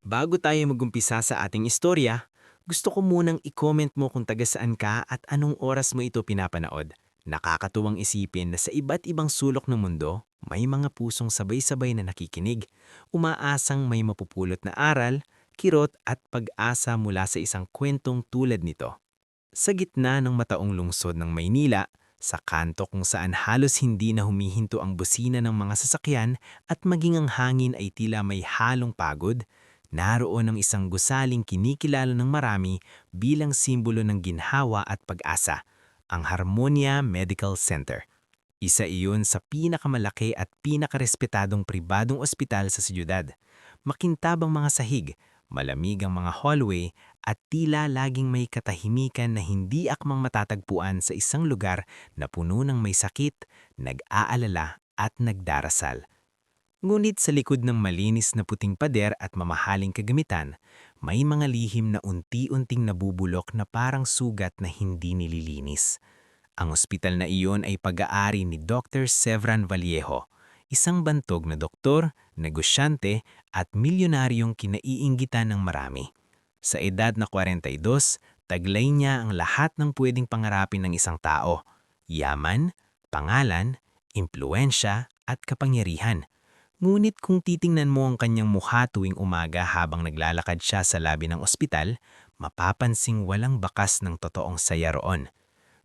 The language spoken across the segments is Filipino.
Bago tayo magumpisa sa ating istorya, gusto ko munang i-comment mo kung taga saan ka at anong oras mo ito pinapanood. Nakakatuwang isipin na sa iba't ibang sulok ng mundo, may mga pusong sabay-sabay na nakikinig, umaasang may mapupulot na aral, kirot at pag-asa mula sa isang kwentong tulad nito. Sa gitna ng mataong lungsod ng Maynila, sa kanto kung saan halos hindi na humihinto ang busina ng mga sasakyan at maging ang hangin ay tila may halong pagod, naroon ang isang gusaling kinikilala ng marami bilang simbolo ng ginhawa at pag-asa, ang Harmonia Medical Center. Isa iyon sa pinakamalaki at pinakarespetadong pribadong ospital sa siyudad. Makintabang mga sahig, malamig ang mga hallway at tila laging may katahimikan na hindi akmang matatagpuan sa isang lugar na puno ng may sakit, nag-aalala at nagdarasal. Ngunit sa likod ng malinis na puting pader at mamahaling kagamitan, may mga lihim na unti-unting nabubulok na parang sugat na hindi nililinis. Ang ospital na iyon ay pag-aari ni Dr. Sevran Vallejo, isang bantog na doktor, negosyante at milyonaryong kinaiinggitan ng marami. Sa edad na 42, taglay niya ang lahat ng pwedeng pangarapin ng isang tao: yaman, pangalan, impluensya at kapangyarihan. Ngunit kung titingnan mo ang kanyang mukha tuwing umaga habang naglalakad siya sa labi ng ospital, mapapansing walang bakas ng totoong saya roon.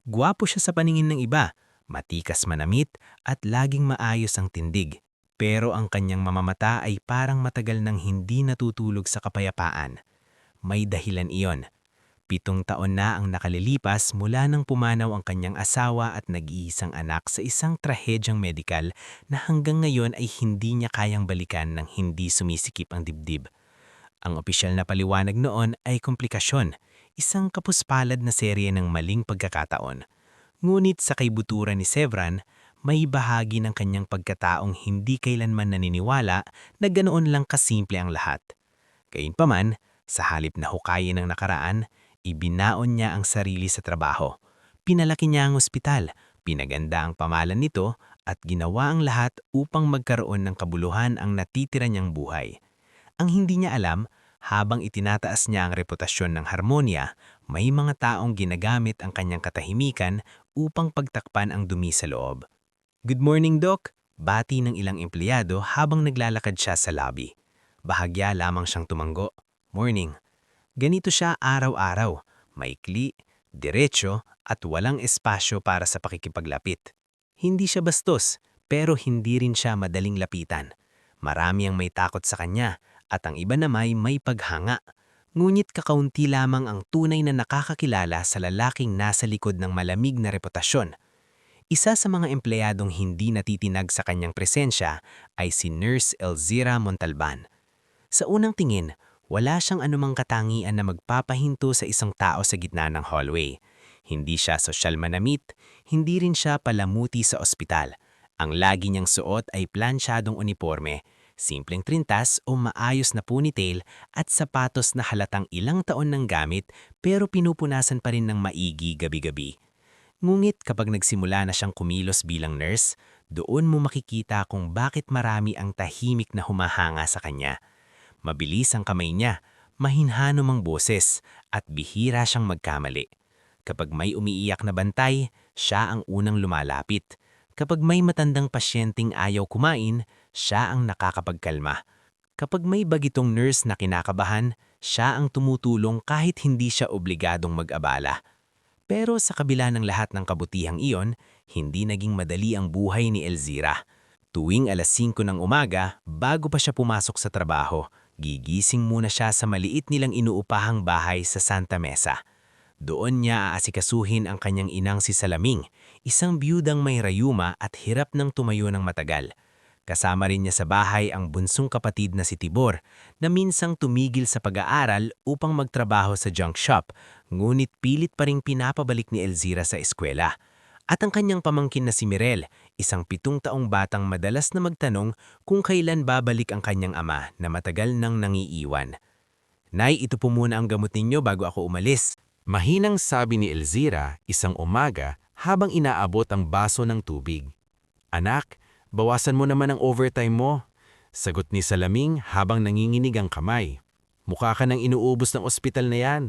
Gwapo siya sa paningin ng iba, matikas manamit at laging maayos ang tindig. Pero ang kanyang mamamata ay parang matagal nang hindi natutulog sa kapayapaan. May dahilan iyon. 7 taon na ang nakalilipas mula nang pumanaw ang kanyang asawa at nag-iisang anak sa isang trahedyang medikal na hanggang ngayon ay hindi niya kayang balikan ng hindi sumisikip ang dibdib. Ang opisyal na paliwanag noon ay komplikasyon, isang kapuspalad na serye ng maling pagkakataon. Ngunit sa kaibuturan ni Sevran, may bahagi ng kanyang pagkataong hindi kailanman naniniwala na ganoon lang kasimple ang lahat. Gayunpaman, sa halip na hukayin ng nakaraan, ibinaon niya ang sarili sa trabaho. Pinalaki niya ang ospital, pinaganda ang pamalan nito at ginawa ang lahat upang magkaroon ng kabuluhan ang natitira niyang buhay. Ang hindi niya alam, habang itinataas niya ang reputasyon ng Harmonia, may mga taong ginagamit ang kanyang katahimikan upang pagtakpan ang dumi sa loob. "Good morning, Doc," bati ng ilang empleyado habang naglalakad siya sa lobby. Bahagya lamang siyang tumanggo. "Morning." Ganito siya araw-araw, maikli, diretso at walang espasyo para sa pakikipaglapit. Hindi siya bastos, pero hindi rin siya madaling lapitan. Marami ang may takot sa kanya at ang iba naman may paghanga. Ngunit kakaunti lamang ang tunay na nakakakilala sa lalaking nasa likod ng malamig na reputasyon. Isa sa mga empleyadong hindi natitinag sa kanyang presensya ay si Nurse Elzira Montalban. Sa unang tingin, wala siyang anumang katangian na magpapahinto sa isang tao sa gitna ng hallway. Hindi siya sosyal manamit, hindi rin siya palamuti sa ospital. Ang lagi niyang suot ay plansyadong uniforme, simpleng trintas o maayos na ponytail at sapatos na halatang ilang taon ng gamit pero pinupunasan pa rin ng maigi gabi-gabi. Ngunit kapag nagsimula na siyang kumilos bilang nurse, doon mo makikita kung bakit marami ang tahimik na humahanga sa kanya. Mabilis ang kamay niya, mahinhanom ang boses, at bihira siyang magkamali. Kapag may umiiyak na bantay, siya ang unang lumalapit. Kapag may matandang pasyenteng ayaw kumain, siya ang nakakapagkalma. Kapag may bagitong nurse na kinakabahan, siya ang tumutulong kahit hindi siya obligadong mag-abala. Pero sa kabila ng lahat ng kabutihang iyon, hindi naging madali ang buhay ni Elzira. Tuwing alas 5 ng umaga, bago pa siya pumasok sa trabaho, gigising muna siya sa maliit nilang inuupahang bahay sa Santa Mesa. Doon niya aasikasuhin ang kanyang inang si Salaming, isang biyudang may rayuma at hirap ng tumayo ng matagal. Kasama rin niya sa bahay ang bunsong kapatid na si Tibor, na minsang tumigil sa pag-aaral upang magtrabaho sa junk shop, ngunit pilit pa ring pinapabalik ni Elzira sa eskwela. At ang kanyang pamangkin na si Mirel, isang 7 taong batang madalas na magtanong kung kailan babalik ang kanyang ama na matagal nang nangiiwan. "Nay, ito po muna ang gamot ninyo bago ako umalis." Mahinang sabi ni Elzira isang umaga habang inaabot ang baso ng tubig. "Anak, Bawasan mo naman ang overtime mo. Sagot ni Salaming habang nanginginig ang kamay. Mukha ka nang inuubos ng ospital na yan.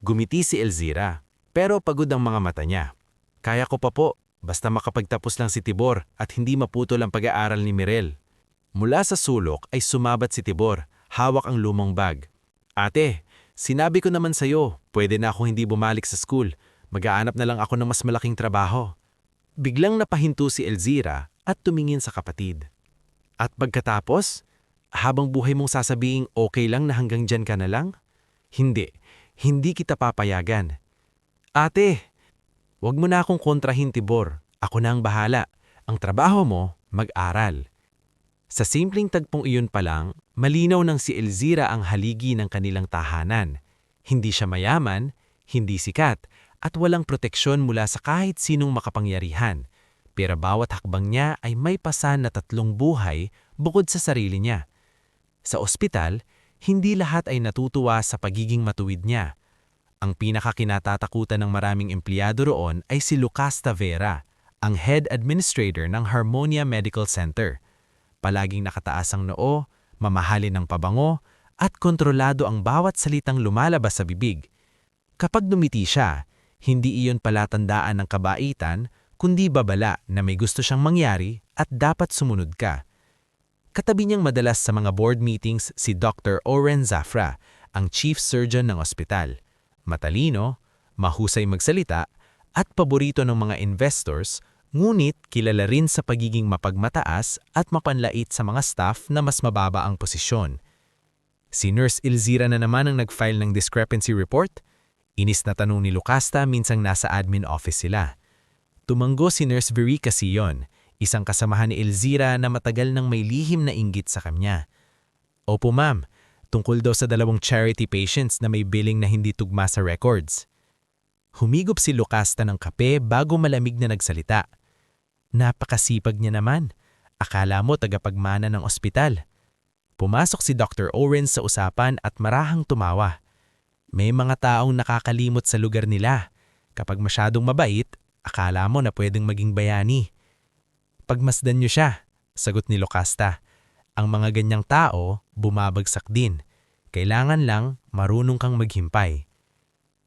Gumiti si Elzira, pero pagod ang mga mata niya. Kaya ko pa po, basta makapagtapos lang si Tibor at hindi maputol ang pag-aaral ni Mirel. Mula sa sulok ay sumabat si Tibor, hawak ang lumang bag. Ate, sinabi ko naman sa'yo, pwede na ako hindi bumalik sa school. Mag-aanap na lang ako ng mas malaking trabaho. Biglang napahinto si Elzira at tumingin sa kapatid. At pagkatapos, habang buhay mong sasabing okay lang na hanggang dyan ka na lang? Hindi kita papayagan. Ate, wag mo na akong kontrahin, Tibor. Ako na ang bahala. Ang trabaho mo, mag-aral. Sa simpleng tagpong iyon pa lang, malinaw ng si Elzira ang haligi ng kanilang tahanan. Hindi siya mayaman, hindi sikat, at walang proteksyon mula sa kahit sinong makapangyarihan. Pero bawat hakbang niya ay may pasan na 3 buhay bukod sa sarili niya. Sa ospital, hindi lahat ay natutuwa sa pagiging matuwid niya. Ang pinakakinatatakutan ng maraming empleyado roon ay si Lucas Tavera, ang head administrator ng Harmonia Medical Center. Palaging nakataas ang noo, mamahalin ng pabango, at kontrolado ang bawat salitang lumalabas sa bibig. Kapag dumiti siya, hindi iyon palatandaan ng kabaitan, kundi babala na may gusto siyang mangyari at dapat sumunod ka. Katabi niyang madalas sa mga board meetings si Dr. Oren Zafra, ang chief surgeon ng ospital. Matalino, mahusay magsalita, at paborito ng mga investors, ngunit kilala rin sa pagiging mapagmataas at mapanlait sa mga staff na mas mababa ang posisyon. Si Nurse Elzira na naman ang nag-file ng discrepancy report. Inis na tanong ni Lucasta minsang nasa admin office sila. Tumanggo si Nurse Verica Sion, isang kasamahan ni Elzira na matagal nang may lihim na inggit sa kanya. Opo ma'am, tungkol daw sa 2 charity patients na may billing na hindi tugma sa records. Humigop si Lucasta ng kape bago malamig na nagsalita. Napakasipag niya naman. Akala mo tagapagmana ng ospital. Pumasok si Dr. Oren sa usapan at marahang tumawa. May mga taong nakakalimot sa lugar nila. Kapag masyadong mabait, akala mo na pwedeng maging bayani. Pagmasdan niyo siya, sagot ni Lucasta. Ang mga ganyang tao, bumabagsak din. Kailangan lang marunong kang maghimpay.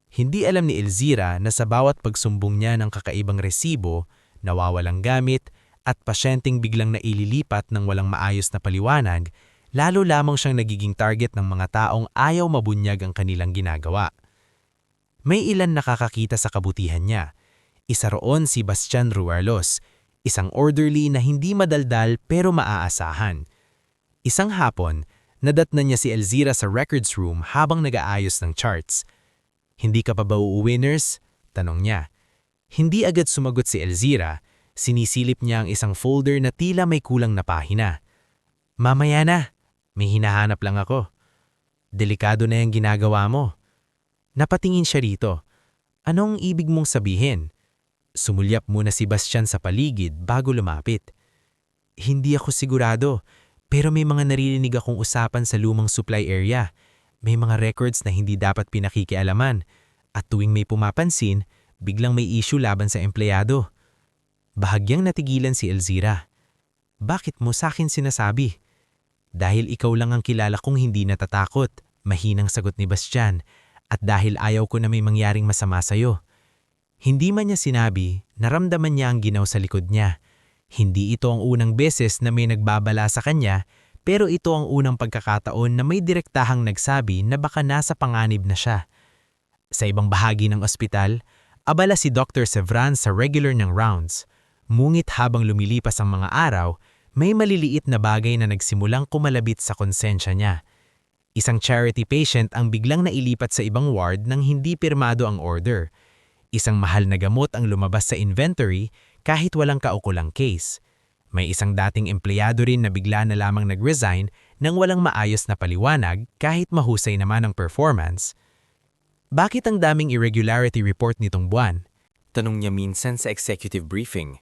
Hindi alam ni Elzira na sa bawat pagsumbong niya ng kakaibang resibo, nawawalang gamit, at pasyenteng biglang naililipat ng walang maayos na paliwanag, lalo lamang siyang nagiging target ng mga taong ayaw mabunyag ang kanilang ginagawa. May ilan nakakakita sa kabutihan niya. Isa roon si Bastian Ruarlos, isang orderly na hindi madaldal pero maaasahan. Isang hapon, nadatnan niya si Elzira sa records room habang nag-aayos ng charts. Hindi ka pa ba uuwi, nurse? Tanong niya. Hindi agad sumagot si Elzira, sinisilip niya ang isang folder na tila may kulang na pahina. Mamaya na, may hinahanap lang ako. Delikado na yung ginagawa mo. Napatingin siya rito. Anong ibig mong sabihin? Sumulyap muna si Bastian sa paligid bago lumapit. Hindi ako sigurado, pero may mga naririnig akong usapan sa lumang supply area. May mga records na hindi dapat pinakikialaman, at tuwing may pumapansin, biglang may issue laban sa empleyado. Bahagyang natigilan si Elzira. Bakit mo sa akin sinasabi? Dahil ikaw lang ang kilala kong hindi natatakot, mahinang sagot ni Bastian, at dahil ayaw ko na may mangyaring masama sa'yo. Hindi man niya sinabi, naramdaman niya ang ginaw sa likod niya. Hindi ito ang unang beses na may nagbabala sa kanya, pero ito ang unang pagkakataon na may direktahang nagsabi na baka nasa panganib na siya. Sa ibang bahagi ng ospital, abala si Dr. Sevran sa regular ng rounds. Ngunit habang lumilipas ang mga araw, may maliliit na bagay na nagsimulang kumalabit sa konsensya niya. Isang charity patient ang biglang nailipat sa ibang ward nang hindi pirmado ang order. Isang mahal na gamot ang lumabas sa inventory kahit walang kaukulang case. May isang dating empleyado rin na bigla na lamang nag-resign nang walang maayos na paliwanag kahit mahusay naman ang performance. Bakit ang daming irregularity report nitong buwan? Tanong niya minsan sa executive briefing.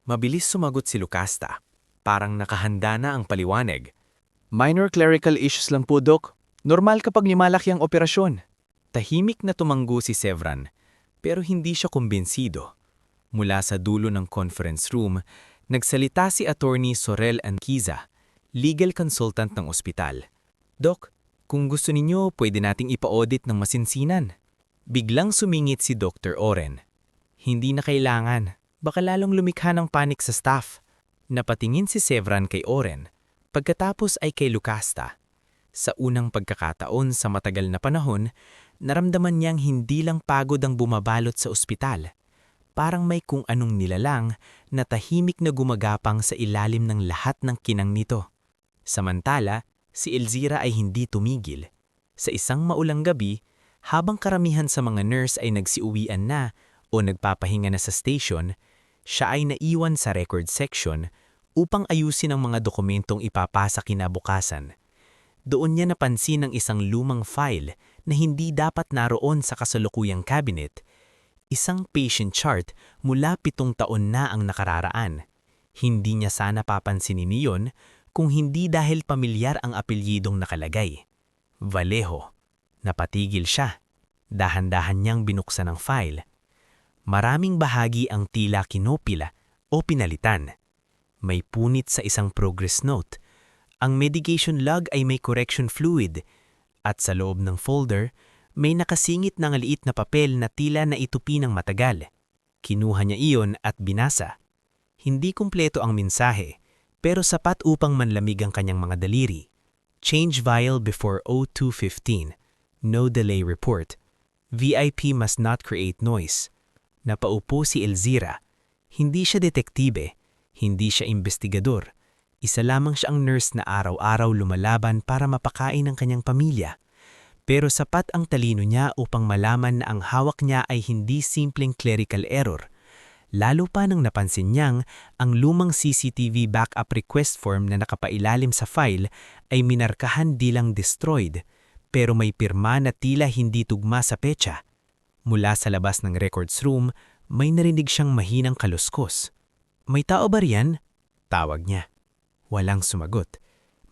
Mabilis sumagot si Lucasta. Parang nakahanda na ang paliwanag. Minor clerical issues lang po, Doc. Normal kapag lumalaki ang operasyon. Tahimik na tumanggo si Sevran, pero hindi siya kumbinsido. Mula sa dulo ng conference room, Nagsalita si Attorney Sorel Anquiza, legal consultant ng ospital. Dok, kung gusto ninyo, pwede nating ipa-audit ng masinsinan. Biglang sumingit si Dr. Oren. Hindi na kailangan. Baka lalong lumikha ng panik sa staff. Napatingin si Sevran kay Oren. Pagkatapos ay kay Lucasta. Sa unang pagkakataon sa matagal na panahon, naramdaman niyang hindi lang pagod ang bumabalot sa ospital. Parang may kung anong nilalang na tahimik na gumagapang sa ilalim ng lahat ng kinang nito. Samantala, si Elzira ay hindi tumigil. Sa isang maulang gabi, habang karamihan sa mga nurse ay nagsiuwian na o nagpapahinga na sa station, siya ay naiwan sa record section upang ayusin ang mga dokumentong ipapasa kinabukasan. Doon niya napansin ang isang lumang file na hindi dapat naroon sa kasalukuyang cabinet. Isang patient chart mula 7 taon na ang nakararaan. Hindi niya sana papansinin iyon kung hindi dahil pamilyar ang apelyidong nakalagay. Vallejo. Napatigil siya. Dahan-dahan niyang binuksan ang file. Maraming bahagi ang tila kinopila o pinalitan. May punit sa isang progress note. Ang medication log ay may correction fluid. At sa loob ng folder, may nakasingit ng liit na papel na tila na itupi ng matagal. Kinuha niya iyon at binasa. Hindi kumpleto ang mensahe, pero sapat upang manlamig ang kanyang mga daliri. Change vial before 02:15. No delay report. VIP must not create noise. Napaupo si Elzira. Hindi siya detektibe, hindi siya investigador. Isa lamang siyang nurse na araw-araw lumalaban para mapakain ang kanyang pamilya. Pero sapat ang talino niya upang malaman na ang hawak niya ay hindi simpleng clerical error. Lalo pa nang napansin niyang ang lumang CCTV backup request form na nakapailalim sa file ay minarkahan bilang destroyed, pero may pirma na tila hindi tugma sa petsa. Mula sa labas ng records room, may narinig siyang mahinang kaluskos. "May tao ba riyan?" Tawag niya. Walang sumagot.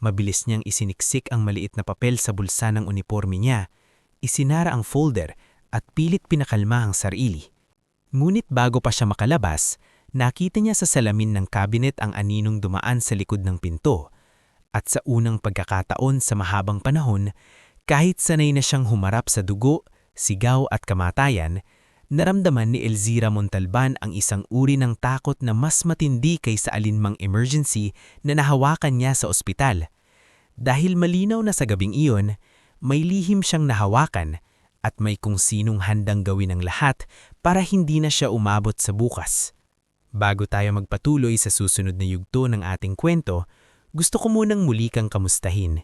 Mabilis niyang isiniksik ang maliit na papel sa bulsa ng uniforme niya, isinara ang folder at pilit pinakalma ang sarili. Ngunit bago pa siya makalabas, nakita niya sa salamin ng cabinet ang aninong dumaan sa likod ng pinto. At sa unang pagkakataon sa mahabang panahon, kahit sanay na siyang humarap sa dugo, sigaw at kamatayan, naramdaman ni Elzira Montalban ang isang uri ng takot na mas matindi kaysa alinmang emergency na nahawakan niya sa ospital. Dahil malinaw na sa gabing iyon, may lihim siyang nahawakan at may kung sinong handang gawin ang lahat para hindi na siya umabot sa bukas. Bago tayo magpatuloy sa susunod na yugto ng ating kwento, gusto ko munang muli kang kamustahin.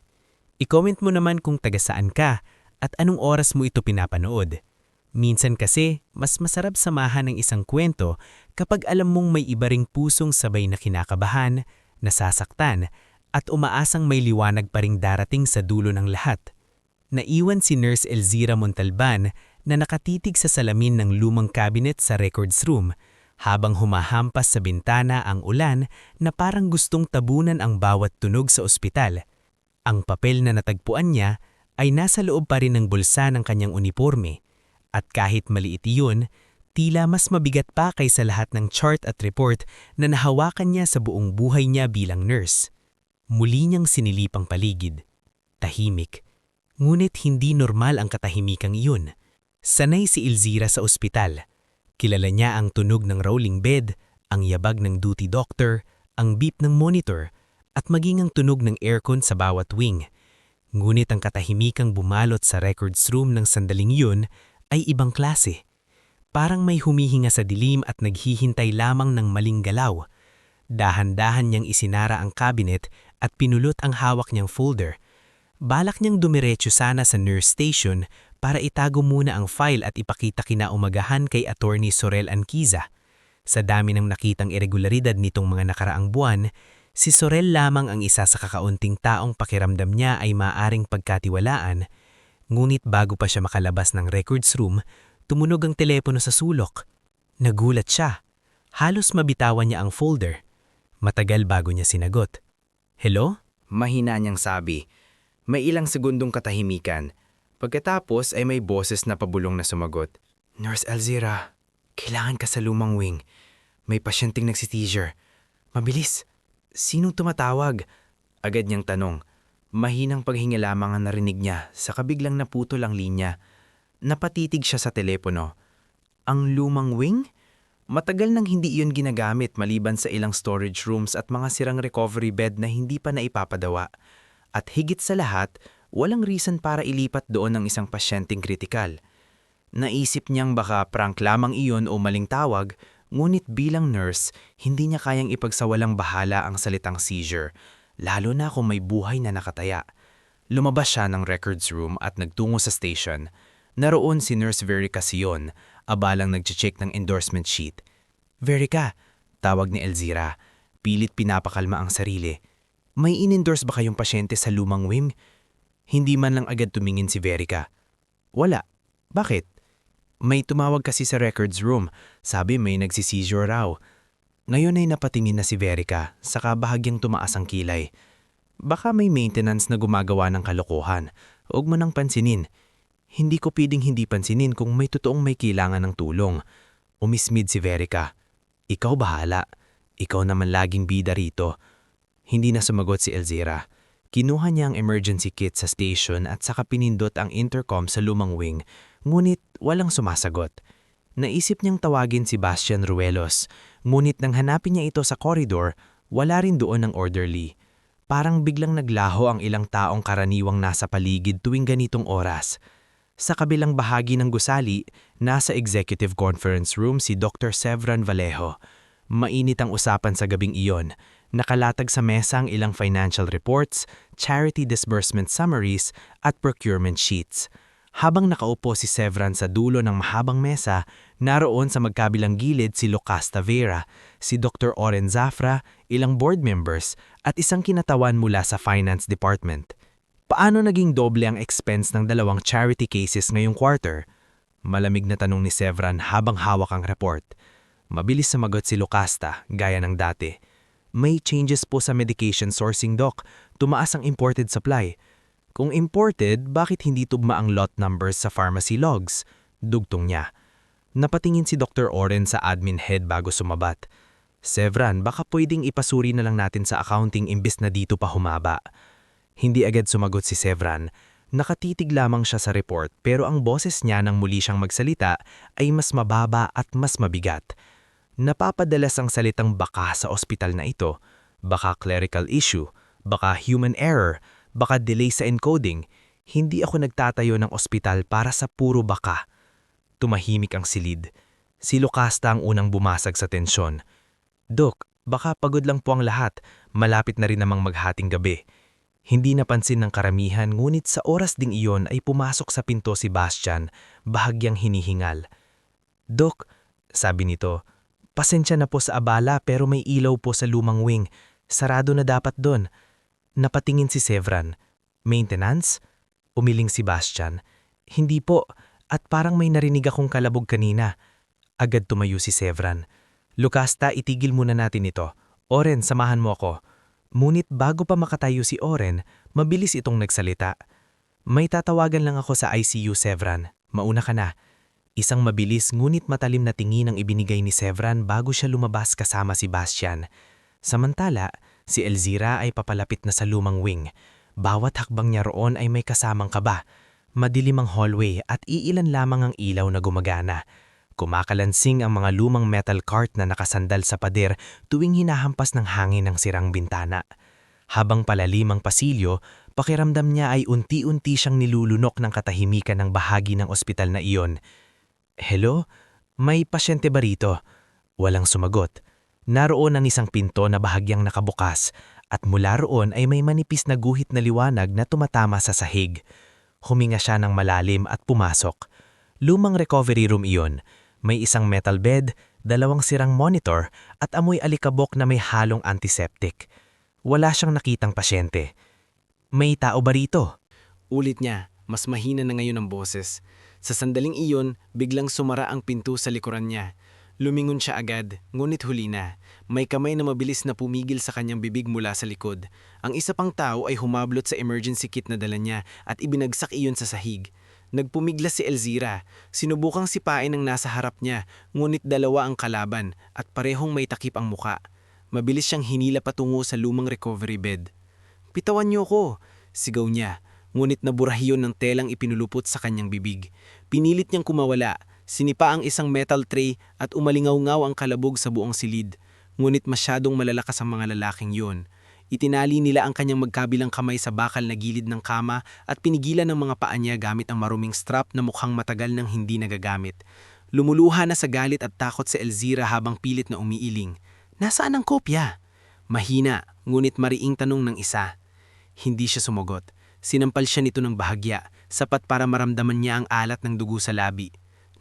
I-comment mo naman kung taga saan ka at anong oras mo ito pinapanood. Minsan kasi, mas masarap samahan ng isang kwento kapag alam mong may iba ring pusong sabay na kinakabahan, nasasaktan, at umaasang may liwanag pa ring darating sa dulo ng lahat. Naiwan si Nurse Elzira Montalban na nakatitig sa salamin ng lumang cabinet sa records room habang humahampas sa bintana ang ulan na parang gustong tabunan ang bawat tunog sa ospital. Ang papel na natagpuan niya ay nasa loob pa rin ng bulsa ng kanyang uniforme. At kahit maliit iyon, tila mas mabigat pa kaysa lahat ng chart at report na nahawakan niya sa buong buhay niya bilang nurse. Muli niyang sinilipang paligid. Tahimik. Ngunit hindi normal ang katahimikang iyon. Sanay si Elzira sa ospital. Kilala niya ang tunog ng rolling bed, ang yabag ng duty doctor, ang beep ng monitor, at maging ang tunog ng aircon sa bawat wing. Ngunit ang katahimikang bumalot sa records room ng sandaling iyon ay ibang klase. Parang may humihinga sa dilim at naghihintay lamang ng maling galaw. Dahan-dahan niyang isinara ang cabinet at pinulot ang hawak niyang folder. Balak niyang dumiretso sana sa nurse station para itago muna ang file at ipakita kinaumagahan kay Attorney Sorel Anquiza. Sa dami ng nakitang irregularidad nitong mga nakaraang buwan, si Sorel lamang ang isa sa kakaunting taong pakiramdam niya ay maaring pagkatiwalaan. Ngunit bago pa siya makalabas ng records room, tumunog ang telepono sa sulok. Nagulat siya. Halos mabitawan niya ang folder. Matagal bago niya sinagot. "Hello?" Mahina niyang sabi. May ilang segundong katahimikan. Pagkatapos ay may boses na pabulong na sumagot. "Nurse Elzira, kailangan ka sa lumang wing. May pasyenteng nagsi-seizure. Mabilis! Sinong tumatawag? Agad niyang tanong. Mahinang paghinga lamang ang narinig niya sa kabiglang naputol ang linya. Napatitig siya sa telepono. Ang lumang wing? Matagal nang hindi iyon ginagamit maliban sa ilang storage rooms at mga sirang recovery bed na hindi pa naipapadawa. At higit sa lahat, walang reason para ilipat doon ang isang pasyenteng kritikal. Naisip niyang baka prank lamang iyon o maling tawag, ngunit bilang nurse, hindi niya kayang ipagsawalang bahala ang salitang seizure, lalo na kung may buhay na nakataya. Lumabas siya ng records room at nagtungo sa station. Naroon si Nurse Verica Sion, abalang nag-check ng endorsement sheet. Verica, tawag ni Elzira. Pilit pinapakalma ang sarili. May in-endorse ba kayong pasyente sa lumang wing? Hindi man lang agad tumingin si Verica. Wala. Bakit? May tumawag kasi sa records room. Sabi may nagsiseizure raw. Ngayon ay napatingin na si Verica, saka bahagyang tumaas ang kilay. Baka may maintenance na gumagawa ng kalokohan. Huwag mo nang pansinin. Hindi ko pwedeng hindi pansinin kung may totoong may kailangan ng tulong. Umismid si Verica. Ikaw bahala. Ikaw naman laging bida rito. Hindi na sumagot si Elzira. Kinuha niya ang emergency kit sa station at saka pinindot ang intercom sa lumang wing, ngunit walang sumasagot. Naisip niyang tawagin si Bastian Ruelos, ngunit nang hanapin niya ito sa corridor, wala rin doon ang orderly. Parang biglang naglaho ang ilang taong karaniwang nasa paligid tuwing ganitong oras. Sa kabilang bahagi ng gusali, nasa executive conference room si Dr. Sevran Vallejo. Mainit ang usapan sa gabing iyon. Nakalatag sa mesa ang ilang financial reports, charity disbursement summaries at procurement sheets. Habang nakaupo si Sevran sa dulo ng mahabang mesa, naroon sa magkabilang gilid si Lucas Tavera, si Dr. Oren Zafra, ilang board members at isang kinatawan mula sa finance department. Paano naging doble ang expense ng dalawang charity cases ngayong quarter? Malamig na tanong ni Sevran habang hawak ang report. Mabilis sumagot si Lucasta, gaya ng dati. May changes po sa medication sourcing, Doc. Tumaas ang imported supply. Kung imported, bakit hindi tugma ang lot numbers sa pharmacy logs? Dugtong niya. Napatingin si Dr. Oren sa admin head bago sumabat. Sevran, baka pwedeng ipasuri na lang natin sa accounting imbis na dito pa humaba. Hindi agad sumagot si Sevran. Nakatitig lamang siya sa report pero ang boses niya nang muli siyang magsalita ay mas mababa at mas mabigat. Napapadalas ang salitang baka sa ospital na ito. Baka clerical issue, baka human error, baka delay sa encoding. Hindi ako nagtatayo ng ospital para sa puro baka. Tumahimik ang silid. Si Lucasta ang unang bumasag sa tensyon. Dok, baka pagod lang po ang lahat. Malapit na rin namang maghating gabi. Hindi napansin ng karamihan ngunit sa oras ding iyon ay pumasok sa pinto si Bastian, bahagyang hinihingal. Dok, sabi nito, pasensya na po sa abala pero may ilaw po sa lumang wing. Sarado na dapat doon. Napatingin si Sevran. Maintenance? Umiling si Bastian. Hindi po, at parang may narinig akong kalabog kanina. Agad tumayo si Sevran. Lucasta, itigil muna natin ito. Oren, samahan mo ako. Ngunit bago pa makatayo si Oren, mabilis itong nagsalita. May tatawagan lang ako sa ICU, Sevran. Mauna ka na. Isang mabilis ngunit matalim na tingin ang ibinigay ni Sevran bago siya lumabas kasama si Bastian. Samantala, si Elzira ay papalapit na sa lumang wing. Bawat hakbang niya roon ay may kasamang kaba. Madilim ang hallway at iilan lamang ang ilaw na gumagana. Kumakalansing ang mga lumang metal cart na nakasandal sa pader tuwing hinahampas ng hangin ang sirang bintana. Habang palalim ang pasilyo, pakiramdam niya ay unti-unti siyang nilulunok ng katahimikan ng bahagi ng ospital na iyon. Hello? May pasyente ba rito? Walang sumagot. Naroon ang isang pinto na bahagyang nakabukas at mula roon ay may manipis na guhit na liwanag na tumatama sa sahig. Huminga siya ng malalim at pumasok. Lumang recovery room iyon. May isang metal bed, dalawang sirang monitor at amoy alikabok na may halong antiseptic. Wala siyang nakitang pasyente. May tao ba rito? Ulit niya, mas mahina na ngayon ang boses. Sa sandaling iyon, biglang sumara ang pinto sa likuran niya. Lumingon siya agad, ngunit huli na. May kamay na mabilis na pumigil sa kanyang bibig mula sa likod. Ang isa pang tao ay humablot sa emergency kit na dala niya at ibinagsak iyon sa sahig. Nagpumiglas si Elzira. Sinubukang sipain ang nasa harap niya, ngunit dalawa ang kalaban at parehong may takip ang muka. Mabilis siyang hinila patungo sa lumang recovery bed. "Pitawan niyo ko!" sigaw niya, ngunit naburahiyon ng telang ipinulupot sa kanyang bibig. Pinilit niyang kumawala, sinipa ang isang metal tray at umalingaw-ngaw ang kalabog sa buong silid. Ngunit masyadong malalakas ang mga lalaking yun. Itinali nila ang kanyang magkabilang kamay sa bakal na gilid ng kama at pinigilan ng mga paa niya gamit ang maruming strap na mukhang matagal nang hindi nagagamit. Lumuluha na sa galit at takot si Elzira habang pilit na umiiling. "Nasaan ang kopya?" Mahina, ngunit mariing tanong ng isa. Hindi siya sumagot. Sinampal siya nito ng bahagya, sapat para maramdaman niya ang alat ng dugo sa labi.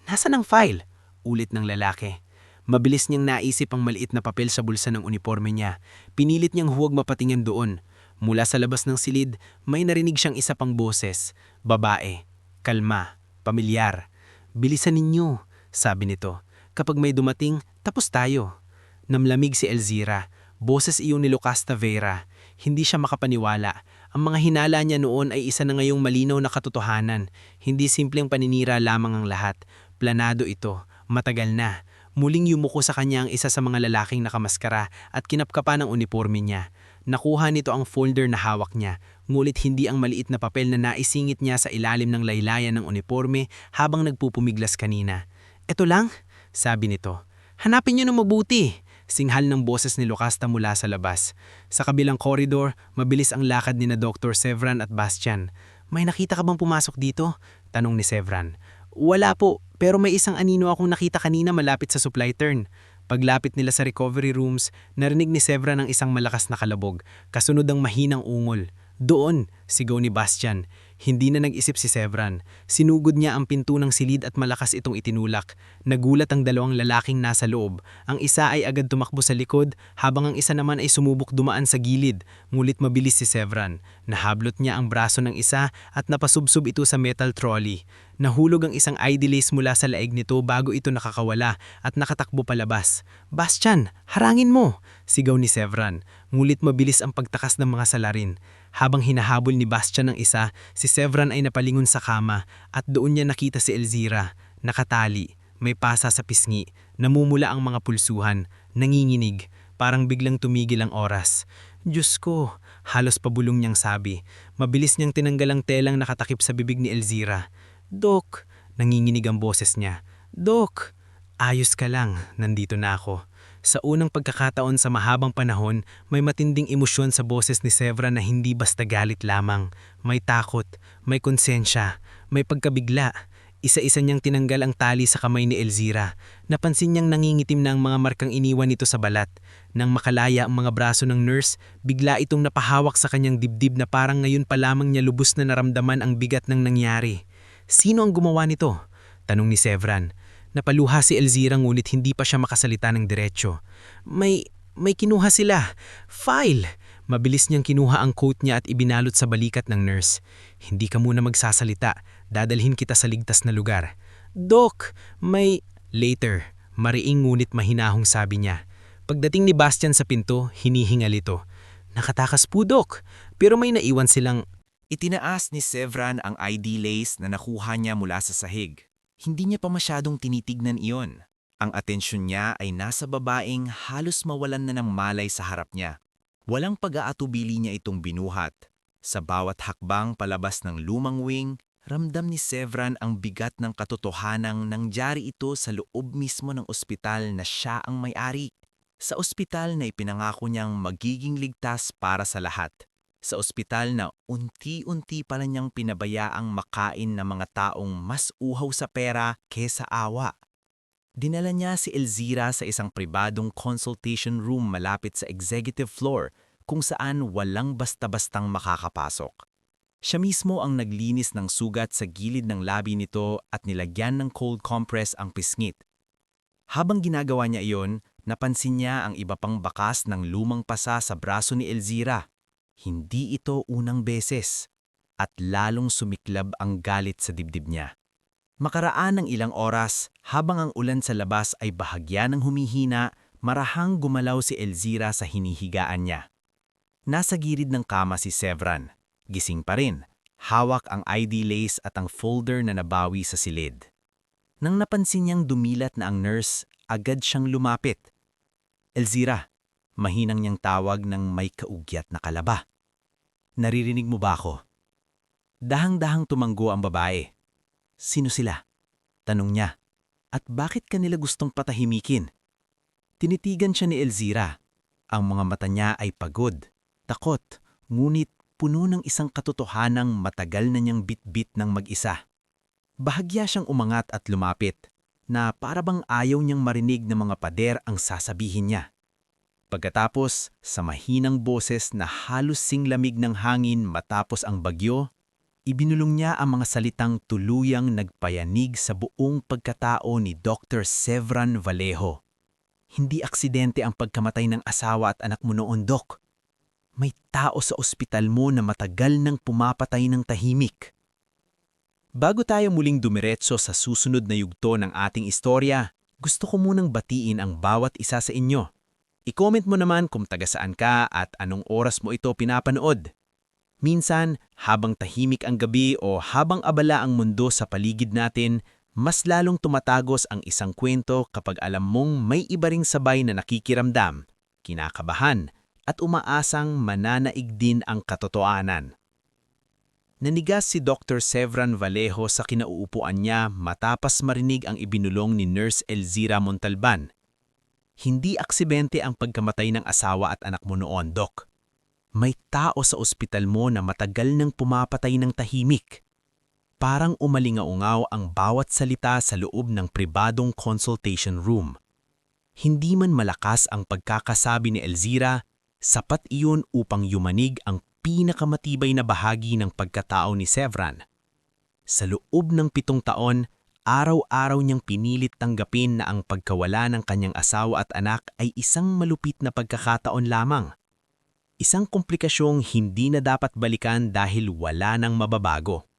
"Nasaan ang file?" ulit ng lalaki. Mabilis niyang naisip ang maliit na papel sa bulsa ng uniforme niya. Pinilit niyang huwag mapatingin doon. Mula sa labas ng silid, may narinig siyang isa pang boses. Babae. Kalma. Pamilyar. "Bilisan ninyo," sabi nito. "Kapag may dumating, tapos tayo." Namlamig si Elzira. Boses iyon ni Lucas Tavera. Hindi siya makapaniwala. Ang mga hinala niya noon ay isa na ngayong malinaw na katotohanan. Hindi simpleng paninira lamang ang lahat. Planado ito. Matagal na. Muling yumuko sa kanya ang isa sa mga lalaking nakamaskara at kinapkapa ng uniforme niya. Nakuha nito ang folder na hawak niya, ngulit hindi ang maliit na papel na naisingit niya sa ilalim ng laylayan ng uniforme habang nagpupumiglas kanina. "Ito lang?" sabi nito. "Hanapin niyo ng mabuti." Singhal ng boses ni Lucasta mula sa labas. Sa kabilang koridor, mabilis ang lakad ni na Dr. Sevran at Bastian. "May nakita ka bang pumasok dito?" tanong ni Sevran. "Wala po, pero may isang anino akong nakita kanina malapit sa supply turn." Paglapit nila sa recovery rooms, narinig ni Sevran ang isang malakas na kalabog, kasunod ang mahinang ungol. "Doon!" sigaw ni Bastian. Hindi na nag-isip si Sevran. Sinugod niya ang pinto ng silid at malakas itong itinulak. Nagulat ang dalawang lalaking nasa loob. Ang isa ay agad tumakbo sa likod, habang ang isa naman ay sumubok dumaan sa gilid. Ngulit mabilis si Sevran. Nahablot niya ang braso ng isa at napasubsob ito sa metal trolley. Nahulog ang isang ID lace mula sa laig nito bago ito nakakawala at nakatakbo palabas. "Bastian, harangin mo!" sigaw ni Sevran. Ngulit mabilis ang pagtakas ng mga salarin. Habang hinahabol ni Bastian ng isa, si Sevran ay napalingon sa kama at doon niya nakita si Elzira. Nakatali, may pasa sa pisngi, namumula ang mga pulsuhan, nanginginig, parang biglang tumigil ang oras. "Diyos ko," halos pabulong niyang sabi. Mabilis niyang tinanggal ang telang nakatakip sa bibig ni Elzira. "Dok," nanginginig ang boses niya. "Dok." "Ayos ka lang, nandito na ako." Sa unang pagkakataon sa mahabang panahon, may matinding emosyon sa boses ni Sevran na hindi basta galit lamang. May takot, may konsensya, may pagkabigla. Isa-isa niyang tinanggal ang tali sa kamay ni Elzira. Napansin niyang nangingitim na ang mga markang iniwan nito sa balat. Nang makalaya ang mga braso ng nurse, bigla itong napahawak sa kanyang dibdib na parang ngayon pa lamang niya lubos na naramdaman ang bigat ng nangyari. "Sino ang gumawa nito?" tanong ni Sevran. Napaluha si Elzira ngunit hindi pa siya makasalita ng diretsyo. May kinuha sila. File!" Mabilis niyang kinuha ang coat niya at ibinalot sa balikat ng nurse. "Hindi ka muna magsasalita. Dadalhin kita sa ligtas na lugar." "Dok, may..." "Later." Mariing ngunit mahinahong sabi niya. Pagdating ni Bastian sa pinto, hinihingal ito. "Nakatakas po, Dok. Pero may naiwan silang..." Itinaas ni Sevran ang ID lace na nakuha niya mula sa sahig. Hindi niya pa masyadong tinitignan iyon. Ang atensyon niya ay nasa babaeng halos mawalan na ng malay sa harap niya. Walang pag-aatubili niya itong binuhat. Sa bawat hakbang palabas ng lumang wing, ramdam ni Sevran ang bigat ng katotohanang nangyari ito sa loob mismo ng ospital na siya ang may-ari. Sa ospital na ipinangako niyang magiging ligtas para sa lahat. Sa ospital na unti-unti pala niyang pinabayaang makain ng mga taong mas uhaw sa pera kesa awa. Dinala niya si Elzira sa isang pribadong consultation room malapit sa executive floor kung saan walang basta-bastang makakapasok. Siya mismo ang naglinis ng sugat sa gilid ng labi nito at nilagyan ng cold compress ang pisngit. Habang ginagawa niya iyon, napansin niya ang iba pang bakas ng lumang pasa sa braso ni Elzira. Hindi ito unang beses at lalong sumiklab ang galit sa dibdib niya. Makaraan ng ilang oras, habang ang ulan sa labas ay bahagya ng humihina, marahang gumalaw si Elzira sa hinihigaan niya. Nasa gilid ng kama si Sevran. Gising pa rin, hawak ang ID lace at ang folder na nabawi sa silid. Nang napansin niyang dumilat na ang nurse, agad siyang lumapit. "Elzira, Mahinang niyang tawag ng may kaugyat na kalaba. Naririnig mo ba ako? Dahang-dahang tumanggo ang babae. Sino sila? Tanong niya. At bakit kanila gustong patahimikin? Tinitigan siya ni Elzira. Ang mga mata niya ay pagod, takot, ngunit puno ng isang katotohanang matagal na niyang bitbit ng mag-isa. Bahagya siyang umangat at lumapit, na parabang ayaw niyang marinig ng mga pader ang sasabihin niya. Pagkatapos, sa mahinang boses na halos singlamig ng hangin matapos ang bagyo, ibinulong niya ang mga salitang tuluyang nagpayanig sa buong pagkatao ni Dr. Sevran Vallejo. Hindi aksidente ang pagkamatay ng asawa at anak mo noon, Doc. May tao sa ospital mo na matagal nang pumapatay ng tahimik. Bago tayo muling dumiretso sa susunod na yugto ng ating istorya, gusto ko munang batiin ang bawat isa sa inyo. I-comment mo naman kung taga saan ka at anong oras mo ito pinapanood. Minsan, habang tahimik ang gabi o habang abala ang mundo sa paligid natin, mas lalong tumatagos ang isang kwento kapag alam mong may iba ring sabay na nakikiramdam, kinakabahan, at umaasang mananaig din ang katotohanan. Nanigas si Dr. Sevran Vallejo sa kinauupuan niya matapos marinig ang ibinulong ni Nurse Elzira Montalban. Hindi aksidente ang pagkamatay ng asawa at anak mo noon, Doc. May tao sa ospital mo na matagal nang pumapatay ng tahimik. Parang umalingaungaw ang bawat salita sa loob ng pribadong consultation room. Hindi man malakas ang pagkakasabi ni Elzira, sapat iyon upang yumanig ang pinakamatibay na bahagi ng pagkatao ni Sevran. Sa loob ng 7 taon, araw-araw niyang pinilit tanggapin na ang pagkawala ng kanyang asawa at anak ay isang malupit na pagkakataon lamang. Isang komplikasyong hindi na dapat balikan dahil wala nang mababago.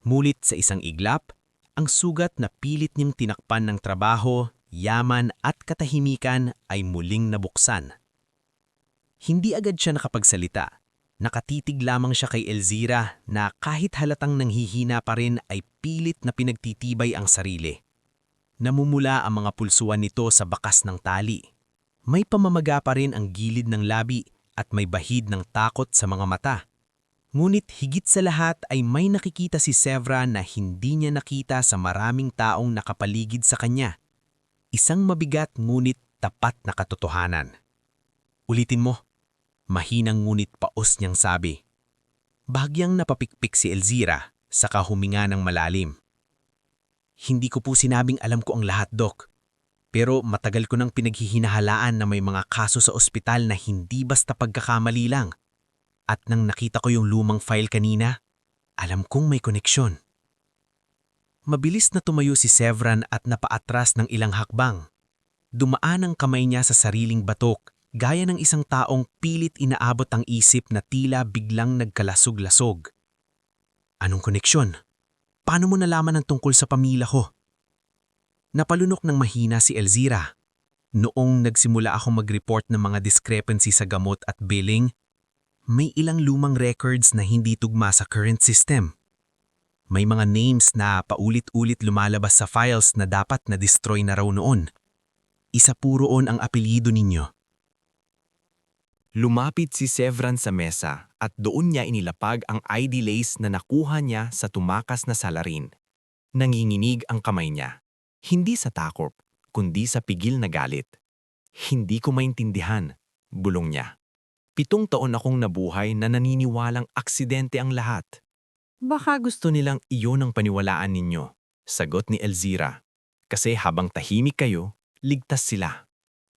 Mulit sa isang iglap, ang sugat na pilit niyang tinakpan ng trabaho, yaman at katahimikan ay muling nabuksan. Hindi agad siya nakapagsalita. Nakatitig lamang siya kay Elzira na kahit halatang nanghihina pa rin ay pilit na pinagtitibay ang sarili. Namumula ang mga pulsuan nito sa bakas ng tali. May pamamaga pa rin ang gilid ng labi at may bahid ng takot sa mga mata. Ngunit higit sa lahat ay may nakikita si Sevran na hindi niya nakita sa maraming taong nakapaligid sa kanya. Isang mabigat ngunit tapat na katotohanan. Ulitin mo. Mahinang ngunit paos niyang sabi. Bahagyang napapikpik si Elzira, saka huminga ng malalim. Hindi ko po sinabing alam ko ang lahat, Doc. Pero matagal ko nang pinaghihinahalaan na may mga kaso sa ospital na hindi basta pagkakamali lang. At nang nakita ko yung lumang file kanina, alam kong may koneksyon. Mabilis na tumayo si Sevran at napaatras ng ilang hakbang. Dumaan ang kamay niya sa sariling batok, gaya ng isang taong pilit inaabot ang isip na tila biglang nagkalasog-lasog. Anong koneksyon? Paano mo nalaman ang tungkol sa pamilya ko? Napalunok ng mahina si Elzira. Noong nagsimula akong mag-report ng mga discrepancy sa gamot at billing, may ilang lumang records na hindi tugma sa current system. May mga names na paulit-ulit lumalabas sa files na dapat na-destroy na raw noon. Isa po roon ang apelyido ninyo. Lumapit si Sevran sa mesa at doon niya inilapag ang ID lace na nakuha niya sa tumakas na salarin. Nanginginig ang kamay niya. Hindi sa takot, kundi sa pigil na galit. Hindi ko maintindihan, bulong niya. 7 taon akong nabuhay na naniniwalang aksidente ang lahat. Baka gusto nilang iyon ang paniwalaan ninyo, sagot ni Elzira. Kasi habang tahimik kayo, ligtas sila.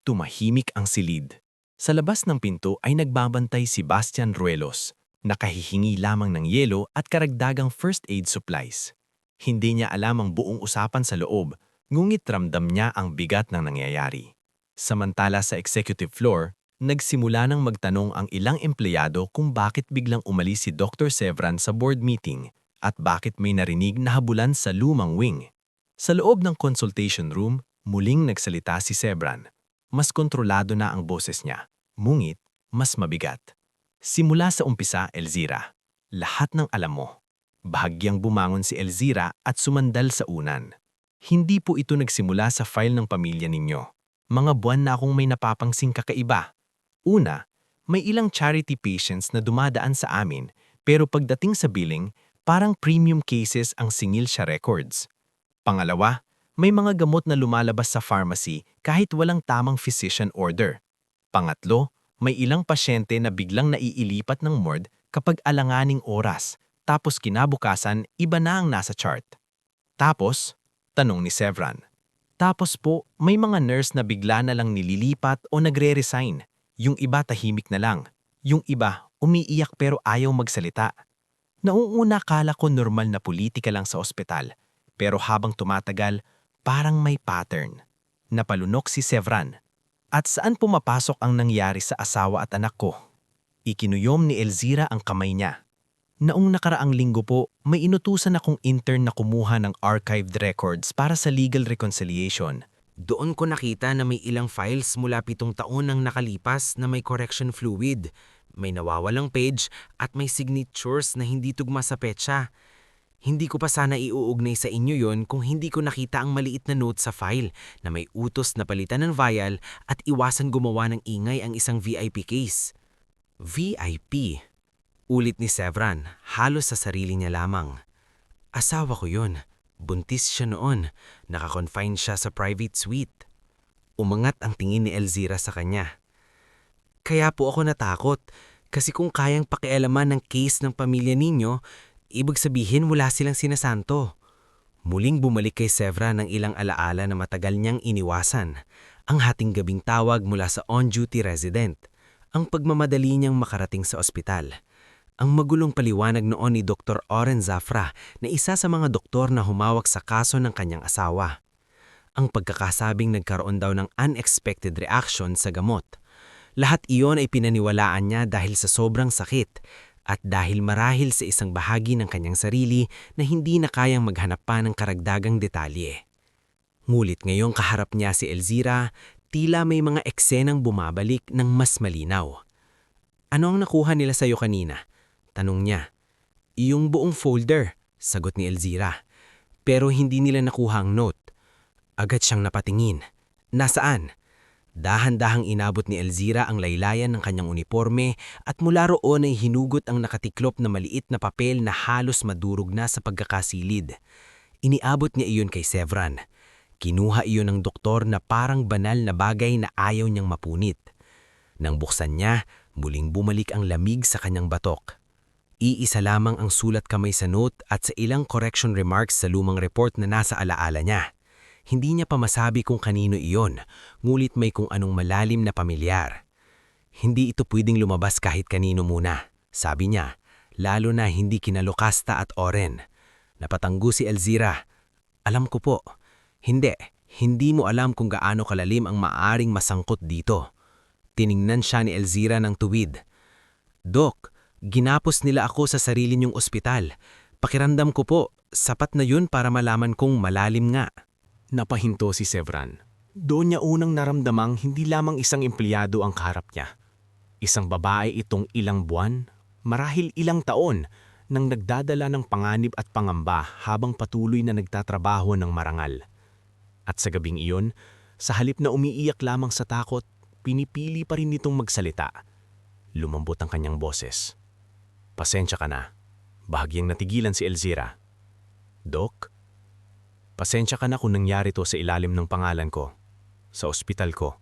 Tumahimik ang silid. Sa labas ng pinto ay nagbabantay si Bastian Ruelos, nakahihingi lamang ng yelo at karagdagang first aid supplies. Hindi niya alam ang buong usapan sa loob, ngunit ramdam niya ang bigat ng nangyayari. Samantala sa executive floor, nagsimula nang magtanong ang ilang empleyado kung bakit biglang umalis si Dr. Sevran sa board meeting at bakit may narinig na habulan sa lumang wing. Sa loob ng consultation room, muling nagsalita si Sevran. Mas kontrolado na ang boses niya, ngunit mas mabigat. Simula sa umpisa, Elzira, lahat ng alam mo. Bahagyang bumangon si Elzira at sumandal sa unan. Hindi po ito nagsimula sa file ng pamilya ninyo. Mga buwan na akong may napapangsing kakaiba. Una, may ilang charity patients na dumadaan sa amin pero pagdating sa billing, parang premium cases ang singil sa records. Pangalawa, may mga gamot na lumalabas sa pharmacy kahit walang tamang physician order. Pangatlo, may ilang pasyente na biglang naiilipat ng ward kapag alanganing oras, tapos kinabukasan iba na ang nasa chart. Tapos, tanong ni Sevran. Tapos po, may mga nurse na bigla na lang nililipat o nagre-resign. Yung iba tahimik na lang. Yung iba, umiiyak pero ayaw magsalita. Nauuna kala ko normal na politika lang sa ospital. Pero habang tumatagal, parang may pattern. Napalunok si Sevran. At saan pumapasok ang nangyari sa asawa at anak ko? Ikinuyom ni Elzira ang kamay niya. Naong nakaraang linggo po, may inutusan akong intern na kumuha ng archived records para sa legal reconciliation. Doon ko nakita na may ilang files mula 7 taon nang nakalipas na may correction fluid, may nawawalang page at may signatures na hindi tugma sa petsa. Hindi ko pa sana iuugnay sa inyo yon kung hindi ko nakita ang maliit na note sa file na may utos na palitan ng vial at iwasan gumawa ng ingay ang isang VIP case. VIP? Ulit ni Sevran, halos sa sarili niya lamang. Asawa ko yun. Buntis siya noon. Nakakonfine siya sa private suite. Umangat ang tingin ni Elzira sa kanya. Kaya po ako natakot kasi kung kayang pakialaman ng case ng pamilya ninyo, ibig sabihin wala silang sinasanto. Muling bumalik kay Sevran ng ilang alaala na matagal niyang iniwasan. Ang hating gabing tawag mula sa on-duty resident. Ang pagmamadali niyang makarating sa ospital. Ang magulong paliwanag noon ni Dr. Oren Zafra na isa sa mga doktor na humawak sa kaso ng kanyang asawa. Ang pagkakasabing nagkaroon daw ng unexpected reaction sa gamot. Lahat iyon ay pinaniwalaan niya dahil sa sobrang sakit at dahil marahil sa isang bahagi ng kanyang sarili na hindi na kayang maghanap pa ng karagdagang detalye. Ngulit ngayong kaharap niya si Elzira, tila may mga eksenang bumabalik ng mas malinaw. Ano ang nakuha nila sa'yo kanina? Tanong niya. Yung buong folder, sagot ni Elzira. Pero hindi nila nakuha ang note. Agad siyang napatingin. Nasaan? Dahan-dahang inabot ni Elzira ang laylayan ng kanyang uniforme at mula roon ay hinugot ang nakatiklop na maliit na papel na halos madurog na sa pagkakasilid. Iniabot niya iyon kay Sevran. Kinuha iyon ng doktor na parang banal na bagay na ayaw niyang mapunit. Nang buksan niya, muling bumalik ang lamig sa kanyang batok. Iisa lamang ang sulat kamay sa note at sa ilang correction remarks sa lumang report na nasa alaala niya. Hindi niya pa masabi kung kanino iyon, ngulit may kung anong malalim na pamilyar. Hindi ito pwedeng lumabas kahit kanino muna, sabi niya, lalo na hindi kina Lucasta at Oren. Napatanggo si Elzira. Alam ko po. Hindi mo alam kung gaano kalalim ang maaring masangkot dito. Tiningnan siya ni Elzira ng tuwid. Dok, ginapos nila ako sa sarili niyong ospital. Pakiramdam ko po, sapat na yun para malaman kong malalim nga. Napahinto si Sevran. Doon niya unang naramdamang hindi lamang isang empleyado ang kaharap niya. Isang babae itong ilang buwan, marahil ilang taon, nang nagdadala ng panganib at pangamba habang patuloy na nagtatrabaho ng marangal. At sa gabing iyon, sa halip na umiiyak lamang sa takot, pinipili pa rin nitong magsalita. Lumambot ang kanyang boses. Pasensya ka na. Bahagyang natigilan si Elzira. Dok? Pasensya ka na kung nangyari to sa ilalim ng pangalan ko, sa ospital ko.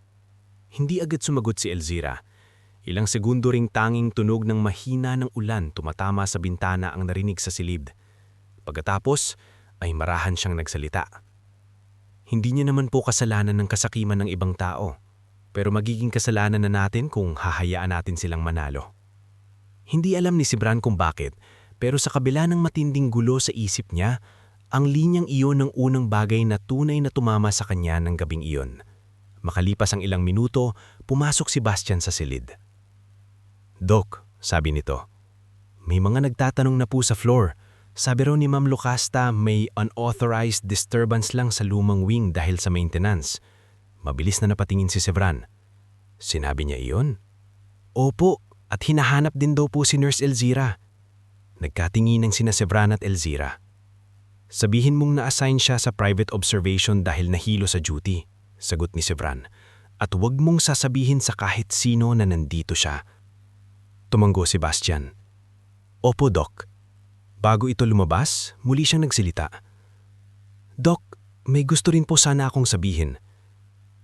Hindi agad sumagot si Elzira. Ilang segundo ring tanging tunog ng mahina ng ulan tumatama sa bintana ang narinig sa silid. Pagkatapos ay marahan siyang nagsalita. Hindi niya naman po kasalanan ng kasakiman ng ibang tao, pero magiging kasalanan na natin kung hahayaan natin silang manalo. Hindi alam ni Sevran kung bakit, pero sa kabila ng matinding gulo sa isip niya, ang linyang iyon ng unang bagay na tunay na tumama sa kanya ng gabing iyon. Makalipas ang ilang minuto, pumasok si Bastian sa silid. Dok, sabi nito, may mga nagtatanong na po sa floor. Sabi raw ni Ma'am Lucasta may unauthorized disturbance lang sa lumang wing dahil sa maintenance. Mabilis na napatingin si Sevran. Sinabi niya iyon? Opo, at hinahanap din daw po si Nurse Elzira. Nagkatinginang sina Sevran at Elzira. Sabihin mong na-assign siya sa private observation dahil nahilo sa duty, sagot ni Sevran. at huwag mong sasabihin sa kahit sino na nandito siya. Tumanggo si Bastian. Opo, Doc. Bago ito lumabas, muli siyang nagsilita. Doc, may gusto rin po sana akong sabihin.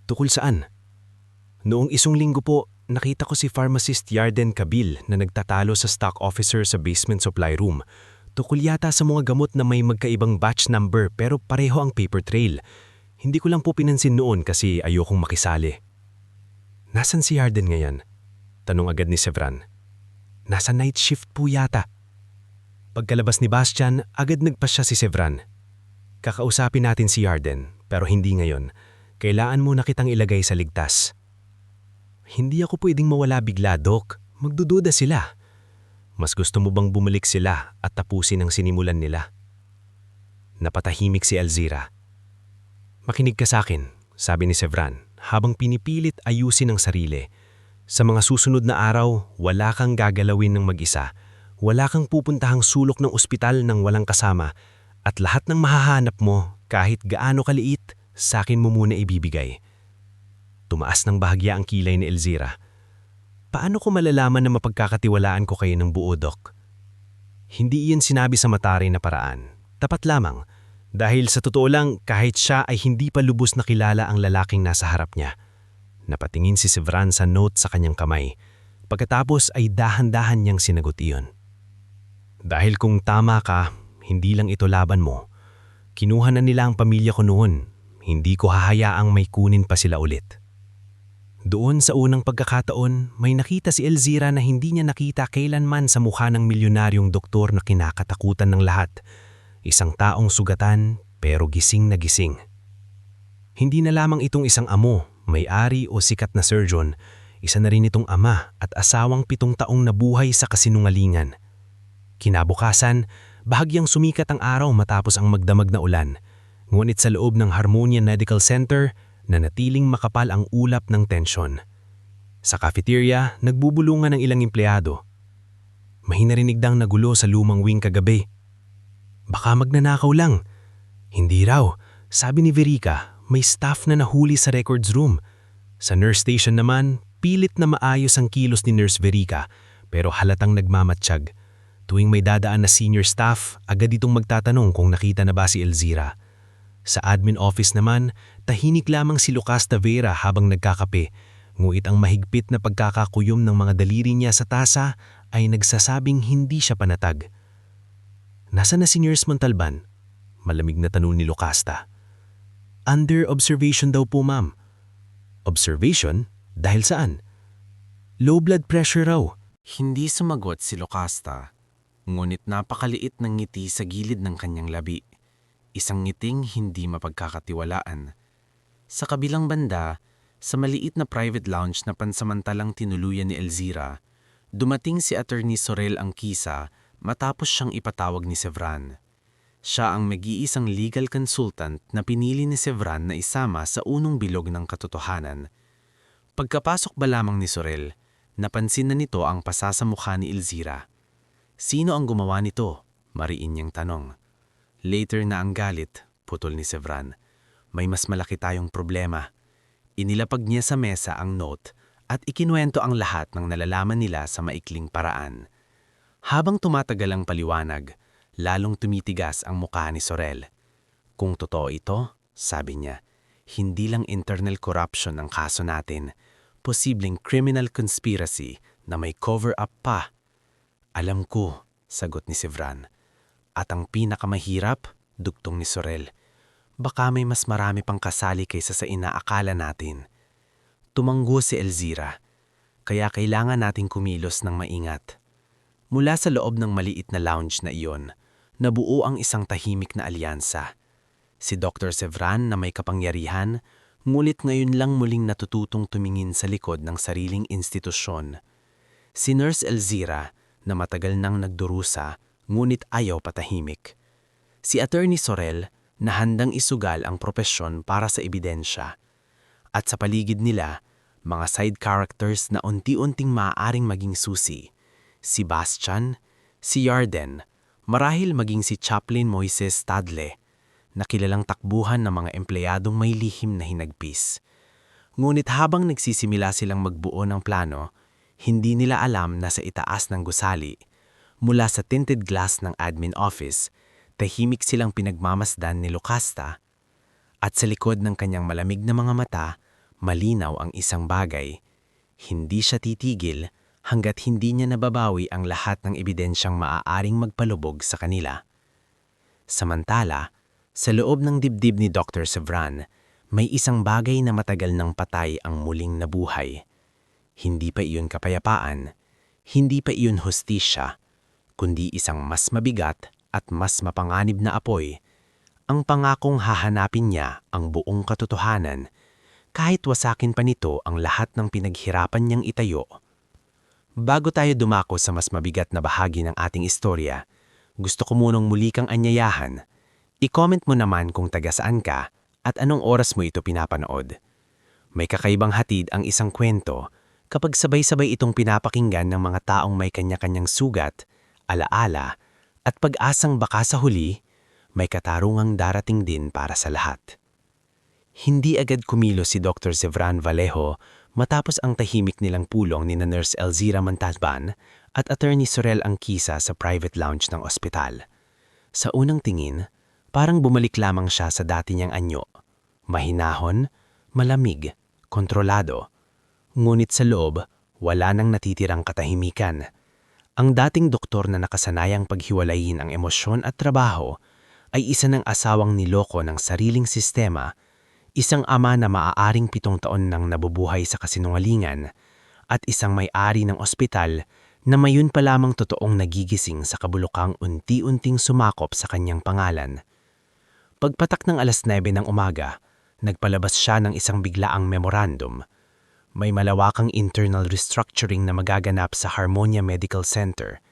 Tukol saan? Noong isang linggo po, nakita ko si Pharmacist Yarden Kabil na nagtatalo sa stock officer sa basement supply room. Tukol yata sa mga gamot na may magkaibang batch number pero pareho ang paper trail. Hindi ko lang po pinansin noon kasi ayokong makisali. Nasaan si Yarden ngayon? Tanong agad ni Sevran. Nasa night shift po yata. Pagkalabas ni Bastian, agad nagpasya si Sevran. Kakausapin natin si Yarden, pero hindi ngayon. Kailangan mo na kitang ilagay sa ligtas. Hindi ako pwedeng mawala bigla, Doc. Magdududa sila. Mas gusto mo bang bumalik sila at tapusin ang sinimulan nila? Napatahimik si Elzira. Makinig ka sa akin, sabi ni Sevran, habang pinipilit ayusin ang sarili. Sa mga susunod na araw, wala kang gagalawin ng mag-isa. Wala kang pupuntahang sulok ng ospital ng walang kasama. At lahat ng mahahanap mo, kahit gaano kaliit, sa akin mo muna ibibigay. Tumaas ng bahagya ang kilay ni Elzira. Paano ko malalaman na mapagkakatiwalaan ko kayo ng buo, Doc? Hindi iyan sinabi sa matari na paraan. Tapat lamang. Dahil sa totoo lang, kahit siya ay hindi pa lubos na kilala ang lalaking nasa harap niya. Napatingin si Sevran sa note sa kanyang kamay. Pagkatapos ay dahan-dahan niyang sinagot iyon. Dahil kung tama ka, hindi lang ito laban mo. Kinuha na nila ang pamilya ko noon. Hindi ko hahayaang may kunin pa sila ulit. Doon sa unang pagkakataon, may nakita si Elzira na hindi niya nakita kailanman sa mukha ng milyonaryong doktor na kinakatakutan ng lahat. Isang taong sugatan pero gising na gising. Hindi na lamang itong isang amo, may-ari o sikat na surgeon, isa na rin itong ama at asawang 7 taong nabuhay sa kasinungalingan. Kinabukasan, bahagyang sumikat ang araw matapos ang magdamag na ulan. Ngunit sa loob ng Harmonia Medical Center, nanatiling makapal ang ulap ng tensyon. Sa cafeteria, nagbubulungan ng ilang empleyado. May narinig dang nagulo sa lumang wing kagabi. Baka magnanakaw lang. Hindi raw, sabi ni Verica, may staff na nahuli sa records room. Sa nurse station naman, pilit na maayos ang kilos ni Nurse Verica, pero halatang nagmamatsyag. Tuwing may dadaan na senior staff, agad itong magtatanong kung nakita na ba si Elzira. Sa admin office naman, tahimik lamang si Lucas Tavera habang nagkakape, nguit ang mahigpit na pagkakakuyom ng mga daliri niya sa tasa ay nagsasabing hindi siya panatag. Nasaan na si Nurse Montalban? Malamig na tanong ni Lucasta. Under observation daw po, ma'am. Observation? Dahil saan? Low blood pressure raw. Hindi sumagot si Lucasta, ngunit napakaliit ng ngiti sa gilid ng kanyang labi. Isang ngiting hindi mapagkakatiwalaan. Sa kabilang banda, sa maliit na private lounge na pansamantalang tinuluyan ni Elzira, dumating si Attorney Sorel Angkisa matapos siyang ipatawag ni Sevran. Siya ang mag-iisang legal consultant na pinili ni Sevran na isama sa unong bilog ng katotohanan. Pagkapasok ba lamang ni Sorel, napansin na nito ang pasa sa mukha ni Elzira. Sino ang gumawa nito? Mariin niyang tanong. Later na ang galit, putol ni Sevran. May mas malaki tayong problema. Inilapag niya sa mesa ang note at ikinuwento ang lahat ng nalalaman nila sa maikling paraan. Habang tumatagal ang paliwanag, lalong tumitigas ang mukha ni Sorel. Kung totoo ito, sabi niya, hindi lang internal corruption ang kaso natin, posibleng criminal conspiracy na may cover-up pa. Alam ko, sagot ni Sevran. At ang pinakamahirap, dugtong ni Sorel, baka may mas marami pang kasali kaysa sa inaakala natin. Tumanggo si Elzira, kaya kailangan nating kumilos ng maingat. Mula sa loob ng maliit na lounge na iyon, nabuo ang isang tahimik na alyansa. Si Dr. Sevran na may kapangyarihan, ngulit ngayon lang muling natututong tumingin sa likod ng sariling institusyon. Si Nurse Elzira na matagal nang nagdurusa, ngunit ayaw patahimik. Si Attorney Sorel na handang isugal ang propesyon para sa ebidensya. At sa paligid nila, mga side characters na unti-unting maaaring maging susi. Si Bastian, si Yarden, marahil maging si Chaplain Moises Stadle, na kilalang takbuhan ng mga empleyadong may lihim na hinagpis. Ngunit habang nagsisimula silang magbuo ng plano, hindi nila alam na sa itaas ng gusali, mula sa tinted glass ng admin office, tahimik silang pinagmamasdan ni Lucasta. At sa likod ng kanyang malamig na mga mata, malinaw ang isang bagay. Hindi siya titigil hanggat hindi niya nababawi ang lahat ng ebidensyang maaaring magpalubog sa kanila. Samantala, sa loob ng dibdib ni Dr. Sevran, may isang bagay na matagal nang patay ang muling nabuhay. Hindi pa iyon kapayapaan, hindi pa iyon hustisya, kundi isang mas mabigat at mas mapanganib na apoy, ang pangakong hahanapin niya ang buong katotohanan, kahit wasakin pa nito ang lahat ng pinaghirapan niyang itayo. Bago tayo dumako sa mas mabigat na bahagi ng ating istorya, gusto ko munang muli kang anyayahan. I-comment mo naman kung taga saan ka at anong oras mo ito pinapanood. May kakaibang hatid ang isang kwento kapag sabay-sabay itong pinapakinggan ng mga taong may kanya-kanyang sugat, alaala, at pag-asang baka sa huli, may katarungang darating din para sa lahat. Hindi agad kumilos si Dr. Sevran Vallejo matapos ang tahimik nilang pulong ni na Nurse Elzira Montalban at Attorney Sorel Angkisa sa private lounge ng ospital. Sa unang tingin, parang bumalik lamang siya sa dati niyang anyo. Mahinahon, malamig, kontrolado. Ngunit sa loob, wala nang natitirang katahimikan. Ang dating doktor na nakasanayang paghiwalayin ang emosyon at trabaho ay isa ng asawang niloko ng sariling sistema, isang ama na maaaring 7 taon nang nabubuhay sa kasinungalingan, at isang may-ari ng ospital na mayon pa lamang totoong nagigising sa kabulukang unti-unting sumakop sa kanyang pangalan. Pagpatak ng 9:00 ng umaga, nagpalabas siya ng isang biglaang memorandum. May malawakang internal restructuring na magaganap sa Harmonia Medical Center.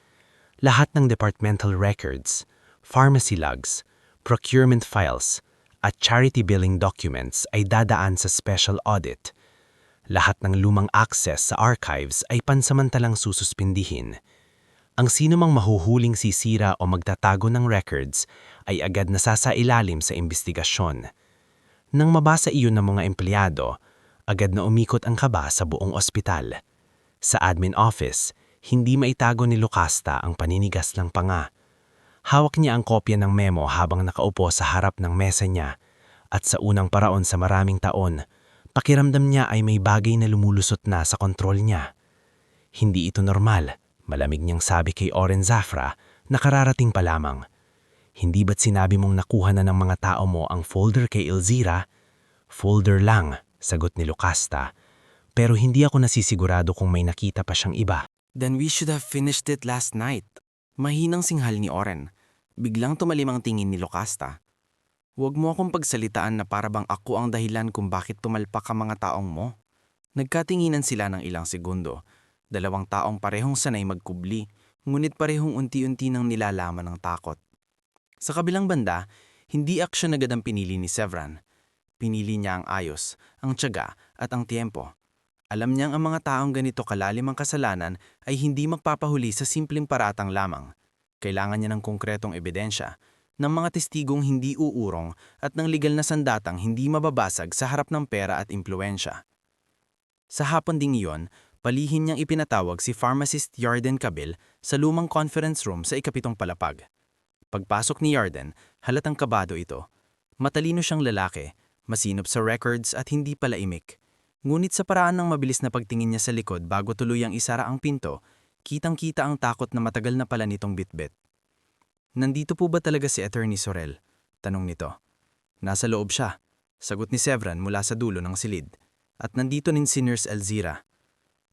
Lahat ng departmental records, pharmacy logs, procurement files, at charity billing documents ay dadaan sa special audit. Lahat ng lumang access sa archives ay pansamantalang sususpindihin. Ang sinumang mahuhuling sisira o magtatago ng records ay agad nasasailalim sa investigasyon. Nang mabasa iyon ng mga empleyado, agad na umikot ang kaba sa buong ospital. Sa admin office, hindi maitago ni Lucasta ang paninigas ng panga. Hawak niya ang kopya ng memo habang nakaupo sa harap ng mesa niya, at sa unang paraon sa maraming taon, pakiramdam niya ay may bagay na lumulusot na sa kontrol niya. Hindi ito normal, malamig niyang sabi kay Oren Zafra na kararating pa lamang. Hindi ba't sinabi mong nakuha na ng mga tao mo ang folder kay Elzira? Folder lang, sagot ni Lucasta. Pero hindi ako nasisigurado kung may nakita pa siyang iba. Then we should have finished it last night. Mahinang singhal ni Oren. Biglang tumalim ang tingin ni Lucasta. Huwag mo akong pagsalitaan na para bang ako ang dahilan kung bakit tumalpak ang mga taong mo. Nagkatinginan sila ng ilang segundo. 2 taong parehong sanay magkubli, ngunit parehong unti-unti nang nilalaman ng takot. Sa kabilang banda, hindi aksyon agad ang pinili ni Sevran. Pinili niya ang ayos, ang tiyaga at ang tiempo. Alam niyang ang mga taong ganito kalalim ang kasalanan ay hindi magpapahuli sa simpleng paratang lamang. Kailangan niya ng konkretong ebidensya, ng mga testigong hindi uurong at ng legal na sandatang hindi mababasag sa harap ng pera at impluensya. Sa hapon ding iyon, palihim niyang ipinatawag si pharmacist Yarden Cabil sa lumang conference room sa ikapitong palapag. Pagpasok ni Yarden, halatang kabado ito. Matalino siyang lalaki, masinop sa records at hindi palaimik. Ngunit sa paraan ng mabilis na pagtingin niya sa likod bago tuluyang isara ang pinto, kitang-kita ang takot na matagal na pala nitong bitbit. Nandito po ba talaga si Attorney Sorel? Tanong nito. Nasa loob siya, sagot ni Sevran mula sa dulo ng silid. At nandito rin si Nurse Elzira.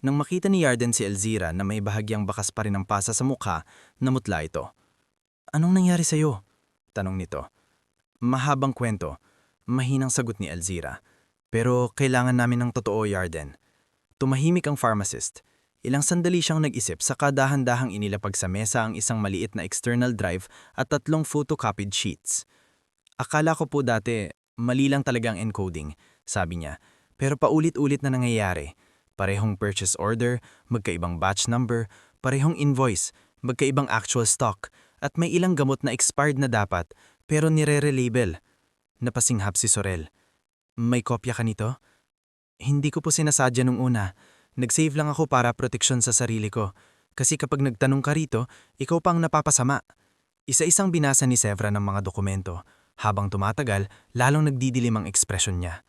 Nang makita ni Yarden si Elzira na may bahagyang bakas pa rin ng pasa sa mukha, namutla ito. Anong nangyari sa'yo? Tanong nito. Mahabang kwento, mahinang sagot ni Elzira. Pero kailangan namin ng totoo, Yarden. Tumahimik ang pharmacist. Ilang sandali siyang nag-isip sa kadahan-dahang inilapag sa mesa ang isang maliit na external drive at 3 photocopied sheets. Akala ko po dati, mali lang talaga ang encoding, sabi niya. Pero paulit-ulit na nangyayari. Parehong purchase order, magkaibang batch number, parehong invoice, magkaibang actual stock, at may ilang gamot na expired na dapat pero nire-relabel. Napasinghap si Sorel. May kopya ka nito? Hindi ko po sinasadya nung una. Nag-save lang ako para proteksyon sa sarili ko. Kasi kapag nagtanong ka rito, ikaw pang napapasama. Isa-isang binasa ni Sevran ng mga dokumento. Habang tumatagal, lalong nagdidilim ang ekspresyon niya.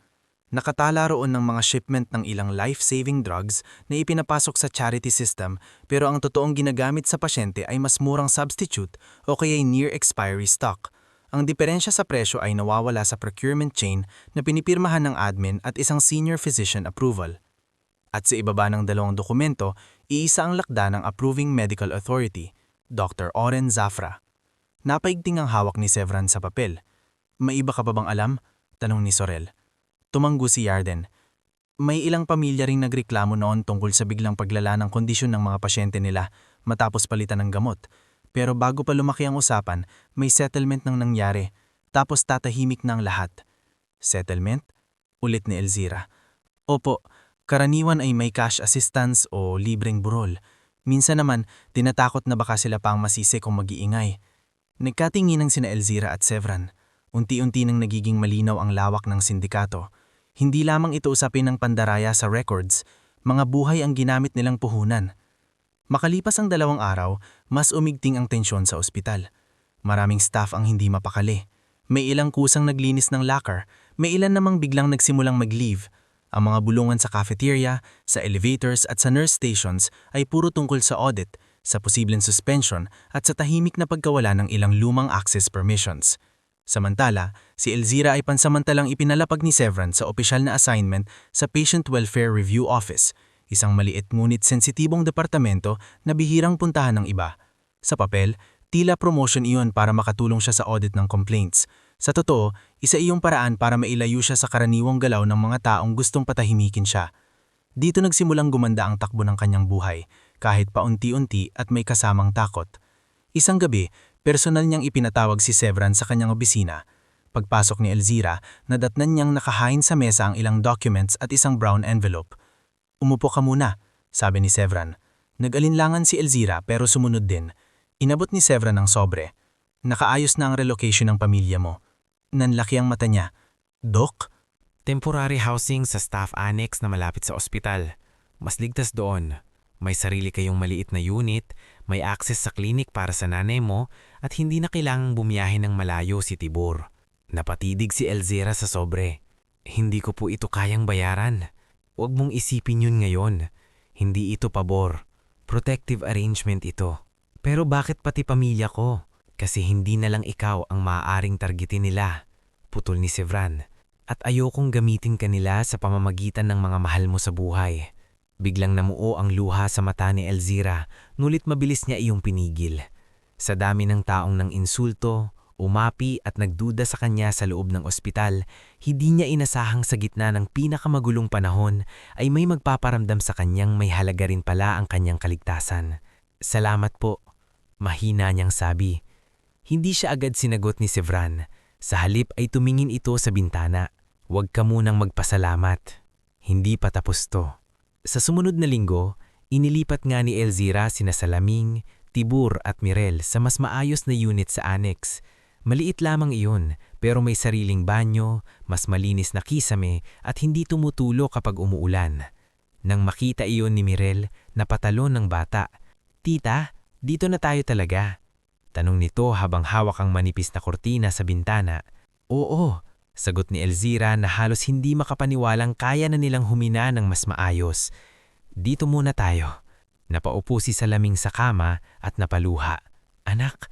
Nakatala roon ng mga shipment ng ilang life-saving drugs na ipinapasok sa charity system pero ang totoong ginagamit sa pasyente ay mas murang substitute o kaya'y near expiry stock. Ang diferensya sa presyo ay nawawala sa procurement chain na pinipirmahan ng admin at isang senior physician approval. At sa ibaba ng dalawang dokumento, iisa ang lakda ng approving medical authority, Dr. Oren Zafra. Napaigting ang hawak ni Sevran sa papel. May iba ka pa bang alam? Tanong ni Sorel. Tumanggo si Yarden. May ilang pamilya ring nagreklamo noon tungkol sa biglang paglala ng kondisyon ng mga pasyente nila matapos palitan ng gamot. Pero bago pa lumaki ang usapan, may settlement nang nangyari. Tapos tatahimik na ang lahat. Settlement? Ulit ni Elzira. Opo, karaniwan ay may cash assistance o libreng burol. Minsan naman, tinatakot na baka sila pang masisi kung mag-iingay. Nagkatinginan sina Elzira at Sevran. Unti-unti nang nagiging malinaw ang lawak ng sindikato. Hindi lamang ito usapin ng pandaraya sa records, mga buhay ang ginamit nilang puhunan. Makalipas ang 2 araw, mas umigting ang tensyon sa ospital. Maraming staff ang hindi mapakali. May ilang kusang naglinis ng locker, may ilan namang biglang nagsimulang mag-leave. Ang mga bulungan sa cafeteria, sa elevators at sa nurse stations ay puro tungkol sa audit, sa posibleng suspension at sa tahimik na pagkawala ng ilang lumang access permissions. Samantala, si Elzira ay pansamantalang ipinalapag ni Sevran sa opisyal na assignment sa Patient Welfare Review Office, isang maliit ngunit sensitibong departamento na bihirang puntahan ng iba. Sa papel, tila promotion iyon para makatulong siya sa audit ng complaints. Sa totoo, isa iyong paraan para mailayo siya sa karaniwang galaw ng mga taong gustong patahimikin siya. Dito nagsimulang gumanda ang takbo ng kanyang buhay, kahit paunti-unti at may kasamang takot. Isang gabi, personal niyang ipinatawag si Sevran sa kanyang opisina. Pagpasok ni Elzira, nadatnan niyang nakahain sa mesa ang ilang documents at isang brown envelope. Umupo ka muna, sabi ni Sevran. Nag-alinlangan si Elzira pero sumunod din. Inabot ni Sevran ang sobre. Nakaayos na ang relocation ng pamilya mo. Nanlaki ang mata niya. Dok? Temporary housing sa staff annex na malapit sa ospital. Mas ligtas doon. May sarili kayong maliit na unit, may access sa clinic para sa nanay mo at hindi na kailangang bumiyahe ng malayo si Tibor. Napatidig si Elzira sa sobre. Hindi ko po ito kayang bayaran. Huwag mong isipin yun ngayon. Hindi ito pabor. Protective arrangement ito. Pero bakit pati pamilya ko? Kasi hindi na lang ikaw ang maaaring targetin nila. Putol ni Sevran. At ayokong gamitin kanila sa pamamagitan ng mga mahal mo sa buhay. Biglang namuo ang luha sa mata ni Elzira, nulit mabilis niya iyong pinigil. Sa dami ng taong nang insulto, umapi at nagduda sa kanya sa loob ng ospital, hindi niya inasahang sa gitna ng pinakamagulong panahon ay may magpaparamdam sa kanyang may halaga rin pala ang kanyang kaligtasan. Salamat po, mahina niyang sabi. Hindi siya agad sinagot ni Sevran. Sa halip ay tumingin ito sa bintana. Huwag ka munang magpasalamat. Hindi pa tapos to. Sa sumunod na linggo, inilipat nga ni Elzira sina Salaming, Tibur at Mirel sa mas maayos na unit sa annex. Maliit lamang iyon pero may sariling banyo, mas malinis na kisame at hindi tumutulo kapag umuulan. Nang makita iyon ni Mirel, napatalon ng bata. Tita, dito na tayo talaga. Tanong nito habang hawak ang manipis na kortina sa bintana. Oo, sagot ni Elzira na halos hindi makapaniwalang kaya na nilang humina ng mas maayos. Dito muna tayo. Napaupo si Salaming sa kama at napaluha. Anak,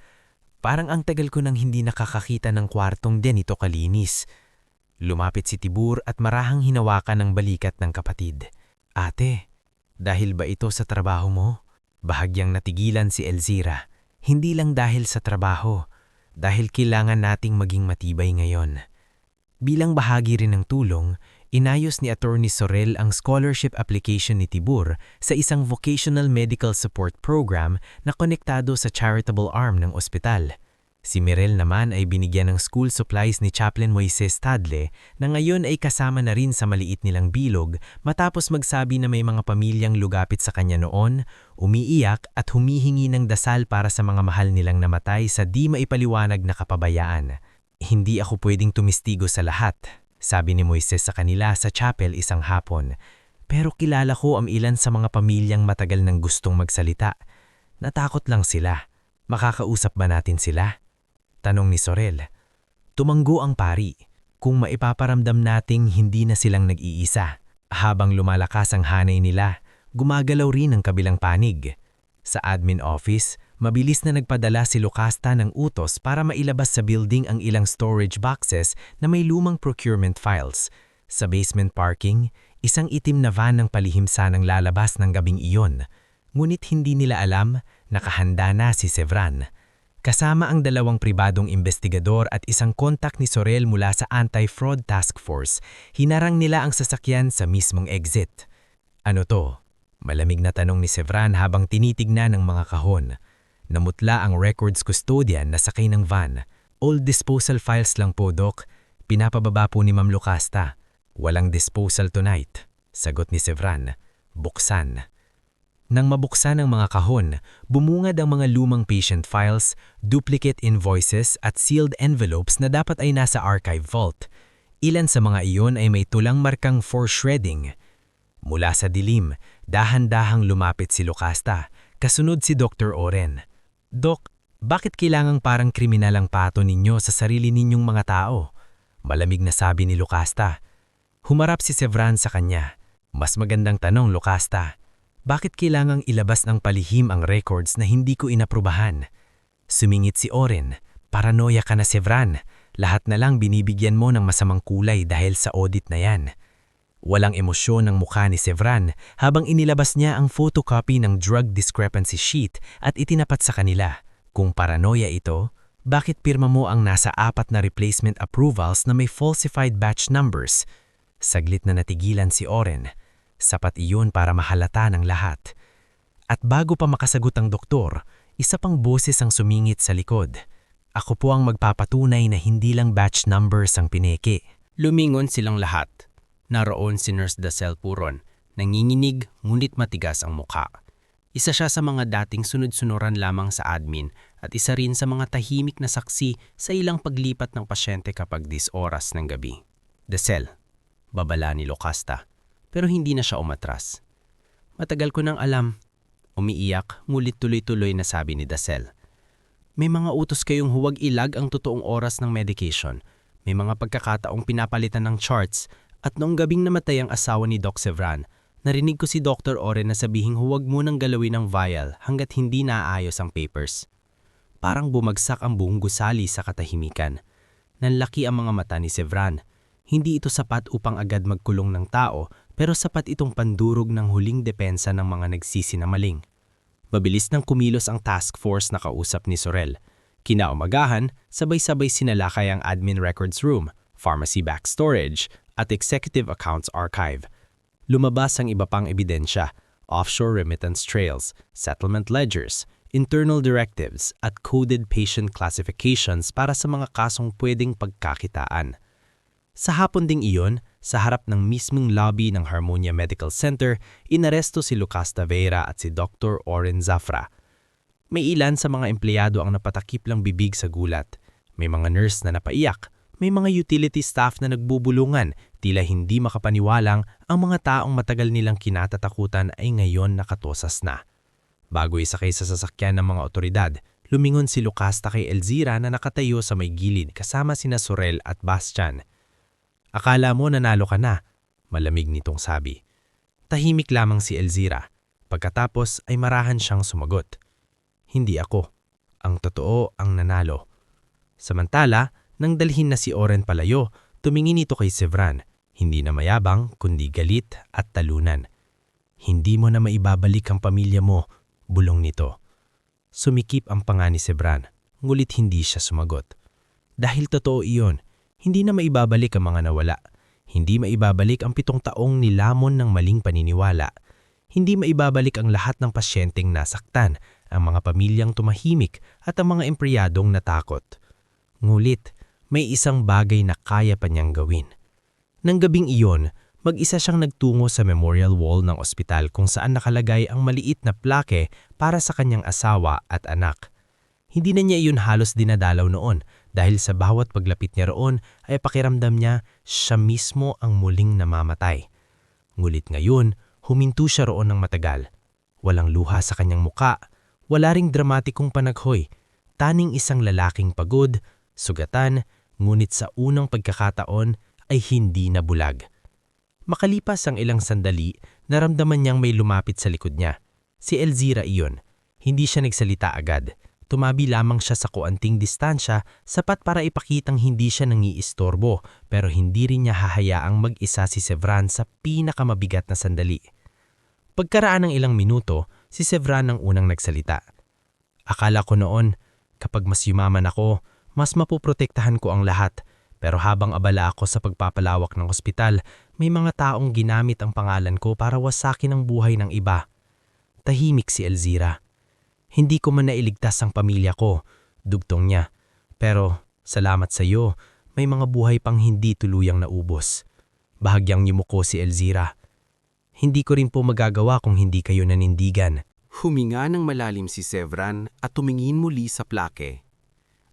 parang ang tagal ko nang hindi nakakakita ng kwartong ganito kalinis. Lumapit si Tibur at marahang hinawakan ng balikat ng kapatid. Ate, dahil ba ito sa trabaho mo? Bahagyang natigilan si Elzira. Hindi lang dahil sa trabaho, dahil kailangan nating maging matibay ngayon. Bilang bahagi rin ng tulong, inayos ni Attorney Sorel ang scholarship application ni Tibur sa isang vocational medical support program na konektado sa charitable arm ng ospital. Si Mirel naman ay binigyan ng school supplies ni Chaplain Moises Tadle na ngayon ay kasama na rin sa maliit nilang bilog matapos magsabi na may mga pamilyang lugapit sa kanya noon, umiiyak at humihingi ng dasal para sa mga mahal nilang namatay sa di maipaliwanag na kapabayaan. Hindi ako pwedeng tumistigo sa lahat. sabi ni Moises sa kanila sa chapel isang hapon. Pero kilala ko ang ilan sa mga pamilyang matagal nang gustong magsalita. Natakot lang sila. Makakausap ba natin sila? Tanong ni Sorel. Tumanggo ang pari. Kung maipaparamdam nating hindi na silang nag-iisa. Habang lumalakas ang hanay nila, gumagalaw rin ang kabilang panig. Sa admin office, mabilis na nagpadala si Lucasta ng utos para mailabas sa building ang ilang storage boxes na may lumang procurement files. Sa basement parking, isang itim na van ng palihimsa ng lalabas ng gabing iyon. Ngunit hindi nila alam, nakahanda na si Sevran. Kasama ang 2 pribadong investigador at isang kontak ni Sorel mula sa Anti-Fraud Task Force, hinarang nila ang sasakyan sa mismong exit. Ano to? Malamig na tanong ni Sevran habang tinitignan ng mga kahon. Namutla ang records custodian na sakay ng van. Old disposal files lang po, Doc. Pinapababa po ni Ma'am Lucasta. Walang disposal tonight, sagot ni Sevran. Buksan. Nang mabuksan ang mga kahon, bumungad ang mga lumang patient files, duplicate invoices at sealed envelopes na dapat ay nasa archive vault. Ilan sa mga iyon ay may tulang markang for shredding. Mula sa dilim, dahan-dahang lumapit si Lucasta, kasunod si Dr. Oren. Doc, bakit kailangang parang kriminal ang pato ninyo sa sarili ninyong mga tao? Malamig na sabi ni Lucasta. Humarap si Sevran sa kanya. Mas magandang tanong, Lucasta. Bakit kailangang ilabas ng palihim ang records na hindi ko inaprubahan? Sumingit si Oren. Paranoia ka na, Sevran. Lahat na lang binibigyan mo ng masamang kulay dahil sa audit na yan. Walang emosyon ang mukha ni Sevran habang inilabas niya ang photocopy ng drug discrepancy sheet at itinapat sa kanila. Kung paranoia ito, bakit pirma mo ang nasa 4 na replacement approvals na may falsified batch numbers? Saglit na natigilan si Oren. Sapat iyon para mahalata ng lahat. At bago pa makasagot ang doktor, isa pang boses ang sumingit sa likod. Ako po ang magpapatunay na hindi lang batch numbers ang pineke. Lumingon silang lahat. Naroon si Nurse Dasel Puron, nanginginig ngunit matigas ang mukha. Isa siya sa mga dating sunod-sunuran lamang sa admin at isa rin sa mga tahimik na saksi sa ilang paglipat ng pasyente kapag 10 oras ng gabi. Dasel, babala ni Lucasta. Pero hindi na siya umatras. Matagal ko nang alam. Umiiyak, ngulit tuloy-tuloy na sabi ni Dasel. May mga utos kayong huwag ilag ang totoong oras ng medication. May mga pagkakataong pinapalitan ng charts at noong gabing namatay ang asawa ni Doc Sevran, narinig ko si Dr. Oren na sabihing huwag munang galawin ang vial hanggat hindi naaayos ang papers. Parang bumagsak ang buong gusali sa katahimikan. Nanlaki ang mga mata ni Sevran. Hindi ito sapat upang agad magkulong ng tao, pero sapat itong pandurog ng huling depensa ng mga nagsisinamaling. Mabilis nang kumilos ang task force na kausap ni Sorel. Kinaumagahan, sabay-sabay sinalakay ang admin records room, pharmacy back storage, at executive accounts archive. Lumabas ang iba pang ebidensya, offshore remittance trails, settlement ledgers, internal directives, at coded patient classifications para sa mga kasong pwedeng pagkakitaan. Sa hapon ding iyon, sa harap ng mismong lobby ng Harmonia Medical Center, inaresto si Lucasta Vera at si Dr. Oren Zafra. May ilan sa mga empleyado ang napatakip lang bibig sa gulat. May mga nurse na napaiyak, may mga utility staff na nagbubulungan, tila hindi makapaniwalang ang mga taong matagal nilang kinatatakutan ay ngayon nakatosas na. Bago isakay sa sasakyan ng mga otoridad, lumingon si Lucasta kay Elzira na nakatayo sa may gilid kasama sina Sorel at Bastian. Akala mo nanalo ka na, malamig nitong sabi. Tahimik lamang si Elzira. Pagkatapos ay marahan siyang sumagot. Hindi ako. Ang totoo ang nanalo. Samantala, nang dalhin na si Oren palayo, tumingin ito kay Sevran. Hindi na mayabang kundi galit at talunan. Hindi mo na maibabalik ang pamilya mo, bulong nito. Sumikip ang panga ni Sevran, ngulit hindi siya sumagot. Dahil totoo iyon, hindi na maibabalik ang mga nawala. Hindi maibabalik ang 7 taong nilamon ng maling paniniwala. Hindi maibabalik ang lahat ng pasyenteng nasaktan, ang mga pamilyang tumahimik at ang mga empleyadong natakot. Ngulit, may isang bagay na kaya pa niyang gawin. Nang gabing iyon, mag-isa siyang nagtungo sa memorial wall ng ospital kung saan nakalagay ang maliit na plake para sa kanyang asawa at anak. Hindi na niya iyon halos dinadalaw noon dahil sa bawat paglapit niya roon ay pakiramdam niya siya mismo ang muling namamatay. Ngulit ngayon, huminto siya roon ng matagal. Walang luha sa kanyang muka, wala ring dramatikong panaghoy, taning isang lalaking pagod, sugatan, ngunit sa unang pagkakataon ay hindi nabulag. Makalipas ang ilang sandali, naramdaman niyang may lumapit sa likod niya. Si Elzira iyon. Hindi siya nagsalita agad. Tumabi lamang siya sa kuanting distansya, sapat para ipakitang hindi siya nangiistorbo, pero hindi rin niya hahayaang mag-isa si Sevran sa pinakamabigat na sandali. Pagkaraan ng ilang minuto, si Sevran ang unang nagsalita. Akala ko noon, kapag mas yumaman ako, mas mapoprotektahan ko ang lahat. Pero habang abala ako sa pagpapalawak ng ospital, may mga taong ginamit ang pangalan ko para wasakin ang buhay ng iba. Tahimik si Elzira. Hindi ko man nailigtas ang pamilya ko, dugtong niya. Pero salamat sa iyo, may mga buhay pang hindi tuluyang naubos. Bahagyang yumuko si Elzira. Hindi ko rin po magagawa kung hindi kayo nanindigan. Huminga ng malalim si Sevran at tumingin muli sa plake.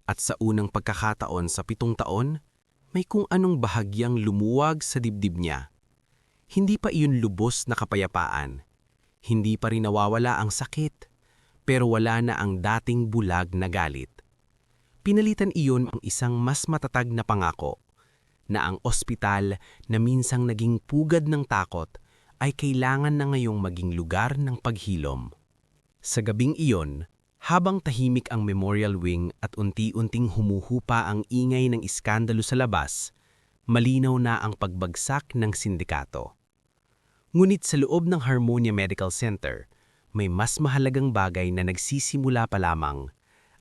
At sa unang pagkakataon sa 7 taon, may kung anong bahagyang lumuwag sa dibdib niya. Hindi pa iyon lubos na kapayapaan. Hindi pa rin nawawala ang sakit, pero wala na ang dating bulag na galit. Pinalitan iyon ang isang mas matatag na pangako, na ang ospital na minsang naging pugad ng takot ay kailangan na ngayong maging lugar ng paghilom. Sa gabing iyon, habang tahimik ang memorial wing at unti-unting humuhupa ang ingay ng iskandalo sa labas, malinaw na ang pagbagsak ng sindikato. Ngunit sa loob ng Harmonia Medical Center, may mas mahalagang bagay na nagsisimula pa lamang,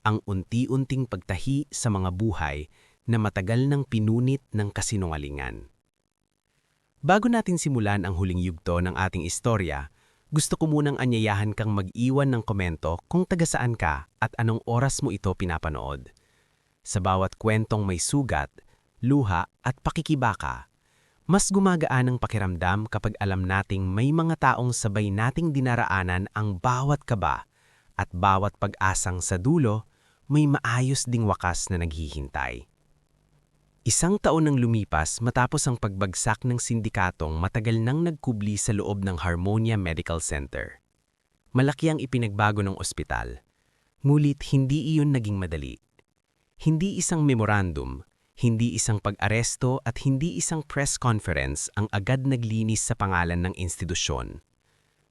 ang unti-unting pagtahi sa mga buhay na matagal nang pinunit ng kasinungalingan. Bago natin simulan ang huling yugto ng ating istorya, gusto ko munang anyayahan kang mag-iwan ng komento kung taga saan ka at anong oras mo ito pinapanood. Sa bawat kwentong may sugat, luha at pakikibaka, mas gumagaan ang pakiramdam kapag alam nating may mga taong sabay nating dinaraanan ang bawat kaba at bawat pag-asang sa dulo may maayos ding wakas na naghihintay. 1 taon nang lumipas matapos ang pagbagsak ng sindikatong matagal nang nagkubli sa loob ng Harmonia Medical Center. Malaki ang ipinagbago ng ospital, ngulit hindi iyon naging madali. Hindi isang memorandum, hindi isang pag-aresto at hindi isang press conference ang agad naglinis sa pangalan ng institusyon.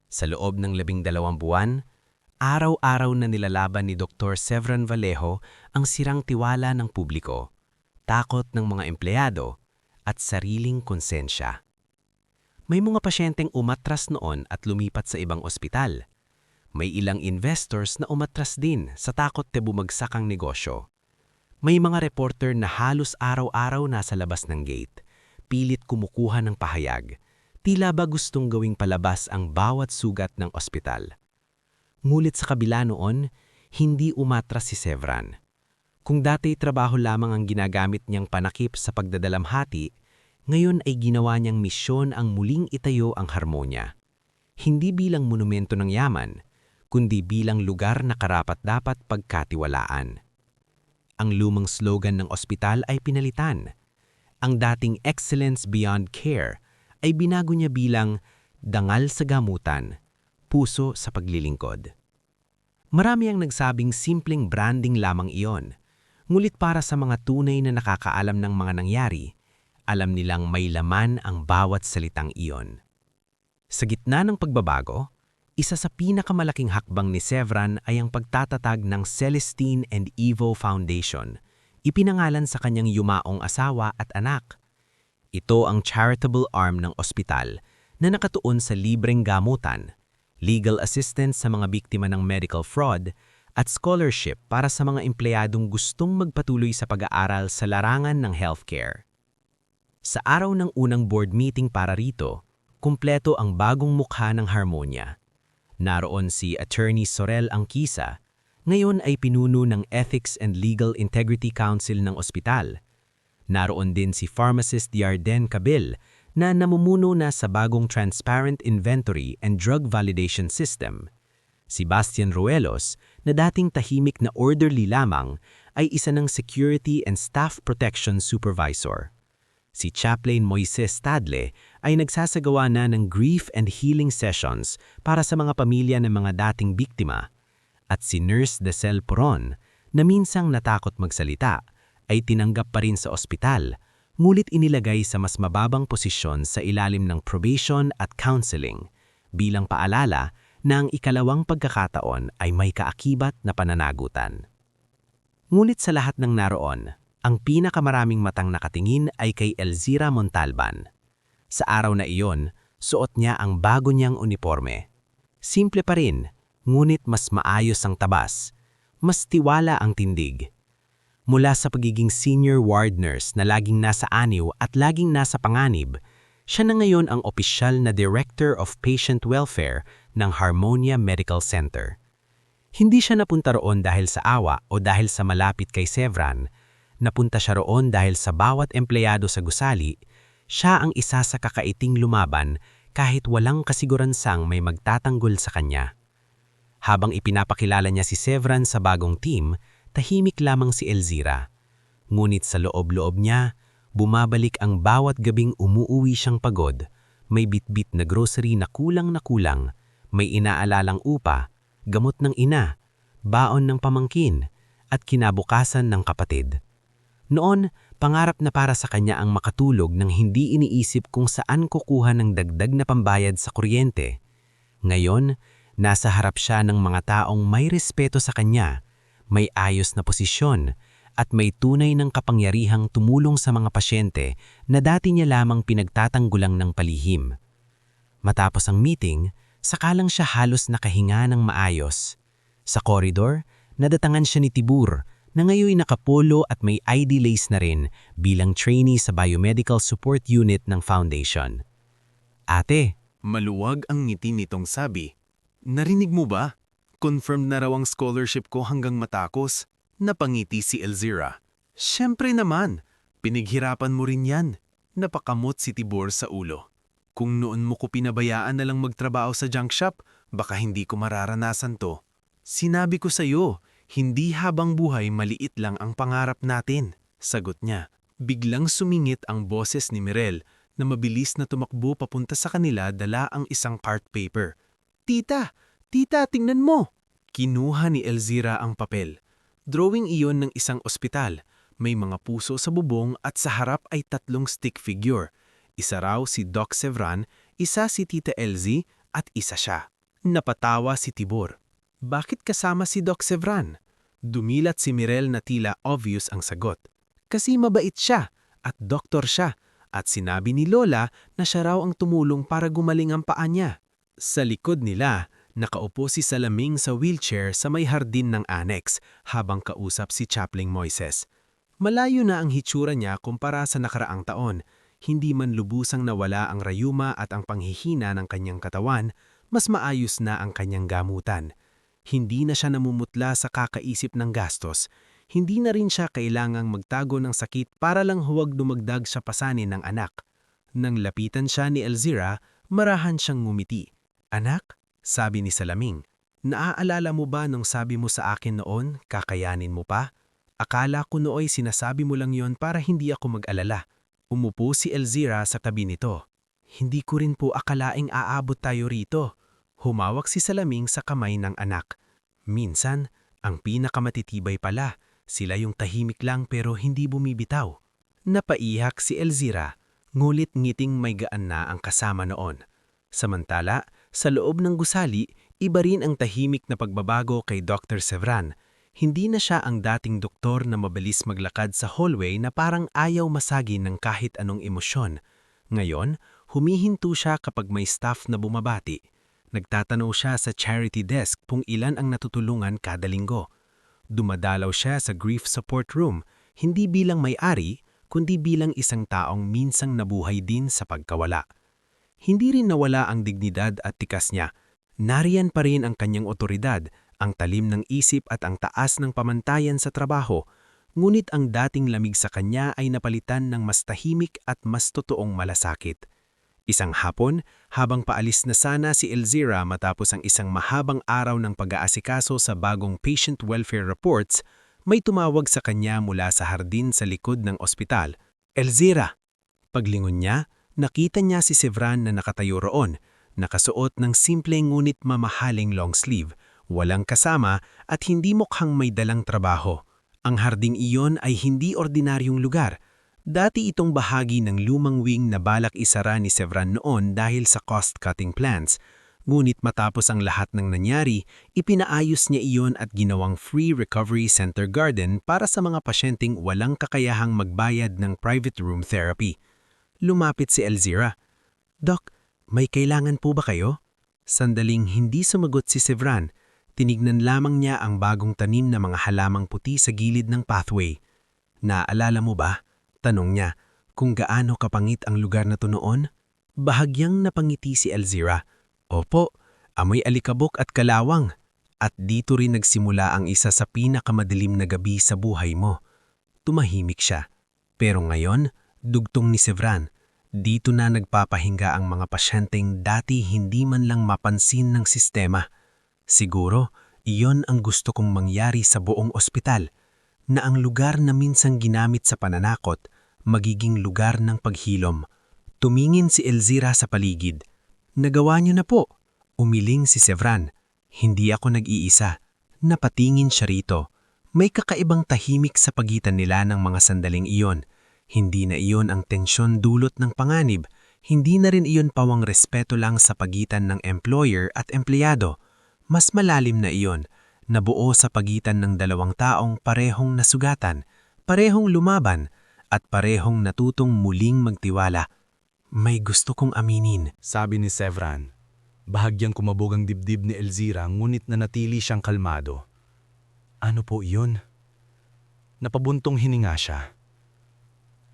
Sa loob ng 12 buwan, araw-araw na nilalaban ni Dr. Sevran Vallejo ang sirang tiwala ng publiko, takot ng mga empleyado, at sariling konsensya. May mga pasyenteng umatras noon at lumipat sa ibang ospital. May ilang investors na umatras din sa takot na bumagsak ang negosyo. May mga reporter na halos araw-araw nasa labas ng gate, pilit kumukuha ng pahayag, tila ba gustong gawing palabas ang bawat sugat ng ospital. Ngulit sa kabila noon, hindi umatras si Sevran. Kung dati trabaho lamang ang ginagamit niyang panakip sa pagdadalamhati, ngayon ay ginawa niyang misyon ang muling itayo ang Harmonia. Hindi bilang monumento ng yaman, kundi bilang lugar na karapat-dapat pagkatiwalaan. Ang lumang slogan ng ospital ay pinalitan. Ang dating Excellence Beyond Care ay binago niya bilang dangal sa gamutan, puso sa paglilingkod. Marami ang nagsabing simpleng branding lamang iyon, ngulit para sa mga tunay na nakakaalam ng mga nangyari, alam nilang may laman ang bawat salitang iyon. Sa gitna ng pagbabago, isa sa pinakamalaking hakbang ni Sevran ay ang pagtatatag ng Celestine and Evo Foundation, ipinangalan sa kanyang yumaong asawa at anak. Ito ang charitable arm ng ospital na nakatuon sa libreng gamutan, legal assistance sa mga biktima ng medical fraud, at scholarship para sa mga empleyadong gustong magpatuloy sa pag-aaral sa larangan ng healthcare. Sa araw ng unang board meeting para rito, kumpleto ang bagong mukha ng Harmonia. Naroon si Attorney Sorel Angkisa, ngayon ay pinuno ng Ethics and Legal Integrity Council ng ospital. Naroon din si Pharmacist Yarden Cabil na namumuno na sa bagong Transparent Inventory and Drug Validation System. Si Bastian Ruelos na dating tahimik na orderly lamang ay isa ng Security and Staff Protection Supervisor. Si Chaplain Moises Tadle ay nagsasagawa na ng grief and healing sessions para sa mga pamilya ng mga dating biktima. At si Nurse Desel Poron, na minsang natakot magsalita, ay tinanggap pa rin sa ospital, ngulit inilagay sa mas mababang posisyon sa ilalim ng probation at counseling, bilang paalala na ang ikalawang pagkakataon ay may kaakibat na pananagutan. Ngunit sa lahat ng naroon, ang pinakamaraming matang nakatingin ay kay Elzira Montalban. Sa araw na iyon, suot niya ang bago niyang uniforme. Simple pa rin, ngunit mas maayos ang tabas, mas tiwala ang tindig. Mula sa pagiging senior ward nurse na laging nasa aniw at laging nasa panganib, siya na ngayon ang opisyal na Director of Patient Welfare ng Harmonia Medical Center. Hindi siya napunta roon dahil sa awa o dahil sa malapit kay Sevran. Napunta siya roon dahil sa bawat empleyado sa gusali, siya ang isa sa kakaiting lumaban kahit walang kasiguransang may magtatanggol sa kanya. Habang ipinapakilala niya si Sevran sa bagong team, tahimik lamang si Elzira. Ngunit sa loob-loob niya, bumabalik ang bawat gabing umuuwi siyang pagod, may bitbit na grocery na kulang, may inaalalang upa, gamot ng ina, baon ng pamangkin, at kinabukasan ng kapatid. Noon, pangarap na para sa kanya ang makatulog nang hindi iniisip kung saan kukuha ng dagdag na pambayad sa kuryente. Ngayon, nasa harap siya ng mga taong may respeto sa kanya, may ayos na posisyon, at may tunay ng kapangyarihang tumulong sa mga pasyente na dati niya lamang pinagtatanggulang ng palihim. Matapos ang meeting, sakalang siya halos nakahinga ng maayos. Sa koridor, nadatangan siya ni Tibur, na ngayon nakapolo at may ID lace na rin bilang trainee sa Biomedical Support Unit ng Foundation. Ate, Maluwag ang ngiti nitong sabi. Narinig mo ba? Confirmed na raw ang scholarship ko hanggang matakos. Napangiti si Elzira. Siyempre naman, pinighirapan mo rin yan. Napakamot si Tibor sa ulo. Kung noon mo ko pinabayaan na lang magtrabaho sa junk shop, baka hindi ko mararanasan to. Sinabi ko sa'yo, hindi habang buhay maliit lang ang pangarap natin, sagot niya. Biglang sumingit ang boses ni Mirel na mabilis na tumakbo papunta sa kanila dala ang isang cart paper. Tita, tingnan mo! Kinuha ni Elzira ang papel. Drawing iyon ng isang ospital. May mga puso sa bubong at sa harap ay 3 stick figure. Isa raw si Doc Sevran, isa si Tita Elzy at isa siya. Napatawa si Tibor. Bakit kasama si Doc Sevran? Dumilat si Mirel na tila obvious ang sagot. Kasi mabait siya at doktor siya at sinabi ni Lola na siya raw ang tumulong para gumaling ang paa niya. Sa likod nila, nakaupo si Salaming sa wheelchair sa may hardin ng annex habang kausap si Chaplain Moises. Malayo na ang hitsura niya kumpara sa nakaraang taon. Hindi man lubusang nawala ang rayuma at ang panghihina ng kanyang katawan, mas maayos na ang kanyang gamutan. Hindi na siya namumutla sa kakaisip ng gastos. Hindi na rin siya kailangang magtago ng sakit para lang huwag dumagdag sa pasanin ng anak. Nang lapitan siya ni Elzira, marahan siyang ngumiti. Anak, sabi ni Salaming, naaalala mo ba nung sabi mo sa akin noon, kakayanin mo pa? Akala ko nooy sinasabi mo lang yon para hindi ako mag-alala. Umupo si Elzira sa tabi nito. Hindi ko rin po akalaing aabot tayo rito. Humawak si Salaming sa kamay ng anak. Minsan, ang pinakamatitibay pala, sila yung tahimik lang pero hindi bumibitaw. Napaiyak si Elzira, ngulit ngiting may gaan na ang kasama noon. Samantala, sa loob ng gusali, iba rin ang tahimik na pagbabago kay Dr. Sevran. Hindi na siya ang dating doktor na mabilis maglakad sa hallway na parang ayaw masagi ng kahit anong emosyon. Ngayon, humihinto siya kapag may staff na bumabati. Nagtatanong siya sa charity desk kung ilan ang natutulungan kada linggo. Dumadalaw siya sa grief support room, hindi bilang may-ari, kundi bilang isang taong minsang nabuhay din sa pagkawala. Hindi rin nawala ang dignidad at tikas niya. Nariyan pa rin ang kanyang otoridad, ang talim ng isip at ang taas ng pamantayan sa trabaho, ngunit ang dating lamig sa kanya ay napalitan ng mas tahimik at mas totoong malasakit. Isang hapon, habang paalis na sana si Elzira matapos ang isang mahabang araw ng pag-aasikaso sa bagong patient welfare reports, may tumawag sa kanya mula sa hardin sa likod ng ospital. Elzira! Paglingon niya, nakita niya si Sevran na nakatayo roon, nakasuot ng simple ngunit mamahaling long sleeve, walang kasama at hindi mukhang may dalang trabaho. Ang harding iyon ay hindi ordinaryong lugar. Dati itong bahagi ng lumang wing na balak isara ni Sevran noon dahil sa cost-cutting plans. Ngunit matapos ang lahat ng nangyari, ipinaayos niya iyon at ginawang free recovery center garden para sa mga pasyenteng walang kakayahang magbayad ng private room therapy. Lumapit si Elzira. "Doc, may kailangan po ba kayo?" Sandaling hindi sumagot si Sevran. Tinignan lamang niya ang bagong tanim na mga halamang puti sa gilid ng pathway. "Naaalala mo ba?" Tanong niya, "kung gaano kapangit ang lugar na to noon?" Bahagyang napangiti si Elzira. "Opo, amoy alikabok at kalawang. At dito rin nagsimula ang isa sa pinakamadilim na gabi sa buhay mo." Tumahimik siya. Pero ngayon, dugtong ni Sevran, dito na nagpapahinga ang mga pasyenteng dati hindi man lang mapansin ng sistema. Siguro, iyon ang gusto kong mangyari sa buong ospital, na ang lugar na minsang ginamit sa pananakot, magiging lugar ng paghilom. Tumingin si Elzira sa paligid. "Nagawa niyo na po." Umiling si Sevran. "Hindi ako nag-iisa." Napatingin siya rito. May kakaibang tahimik sa pagitan nila ng mga sandaling iyon. Hindi na iyon ang tensyon dulot ng panganib. Hindi na rin iyon pawang respeto lang sa pagitan ng employer at empleyado. Mas malalim na iyon. Nabuo sa pagitan ng dalawang taong parehong nasugatan, parehong lumaban, at parehong natutong muling magtiwala. "May gusto kong aminin," sabi ni Sevran. Bahagyang kumabog ang dibdib ni Elzira ngunit nanatili siyang kalmado. "Ano po iyon?" Napabuntong hininga siya.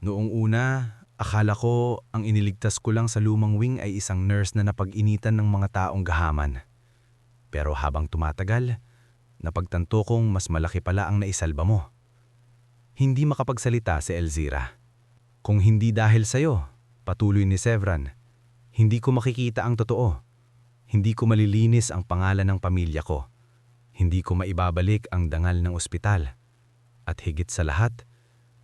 "Noong una, akala ko ang iniligtas ko lang sa lumang wing ay isang nurse na napag-initan ng mga taong gahaman. Pero habang tumatagal, napagtanto kong mas malaki pala ang naisalba mo." Hindi makapagsalita si Elzira. "Kung hindi dahil sa'yo," patuloy ni Sevran, "hindi ko makikita ang totoo. Hindi ko malilinis ang pangalan ng pamilya ko. Hindi ko maibabalik ang dangal ng ospital. At higit sa lahat,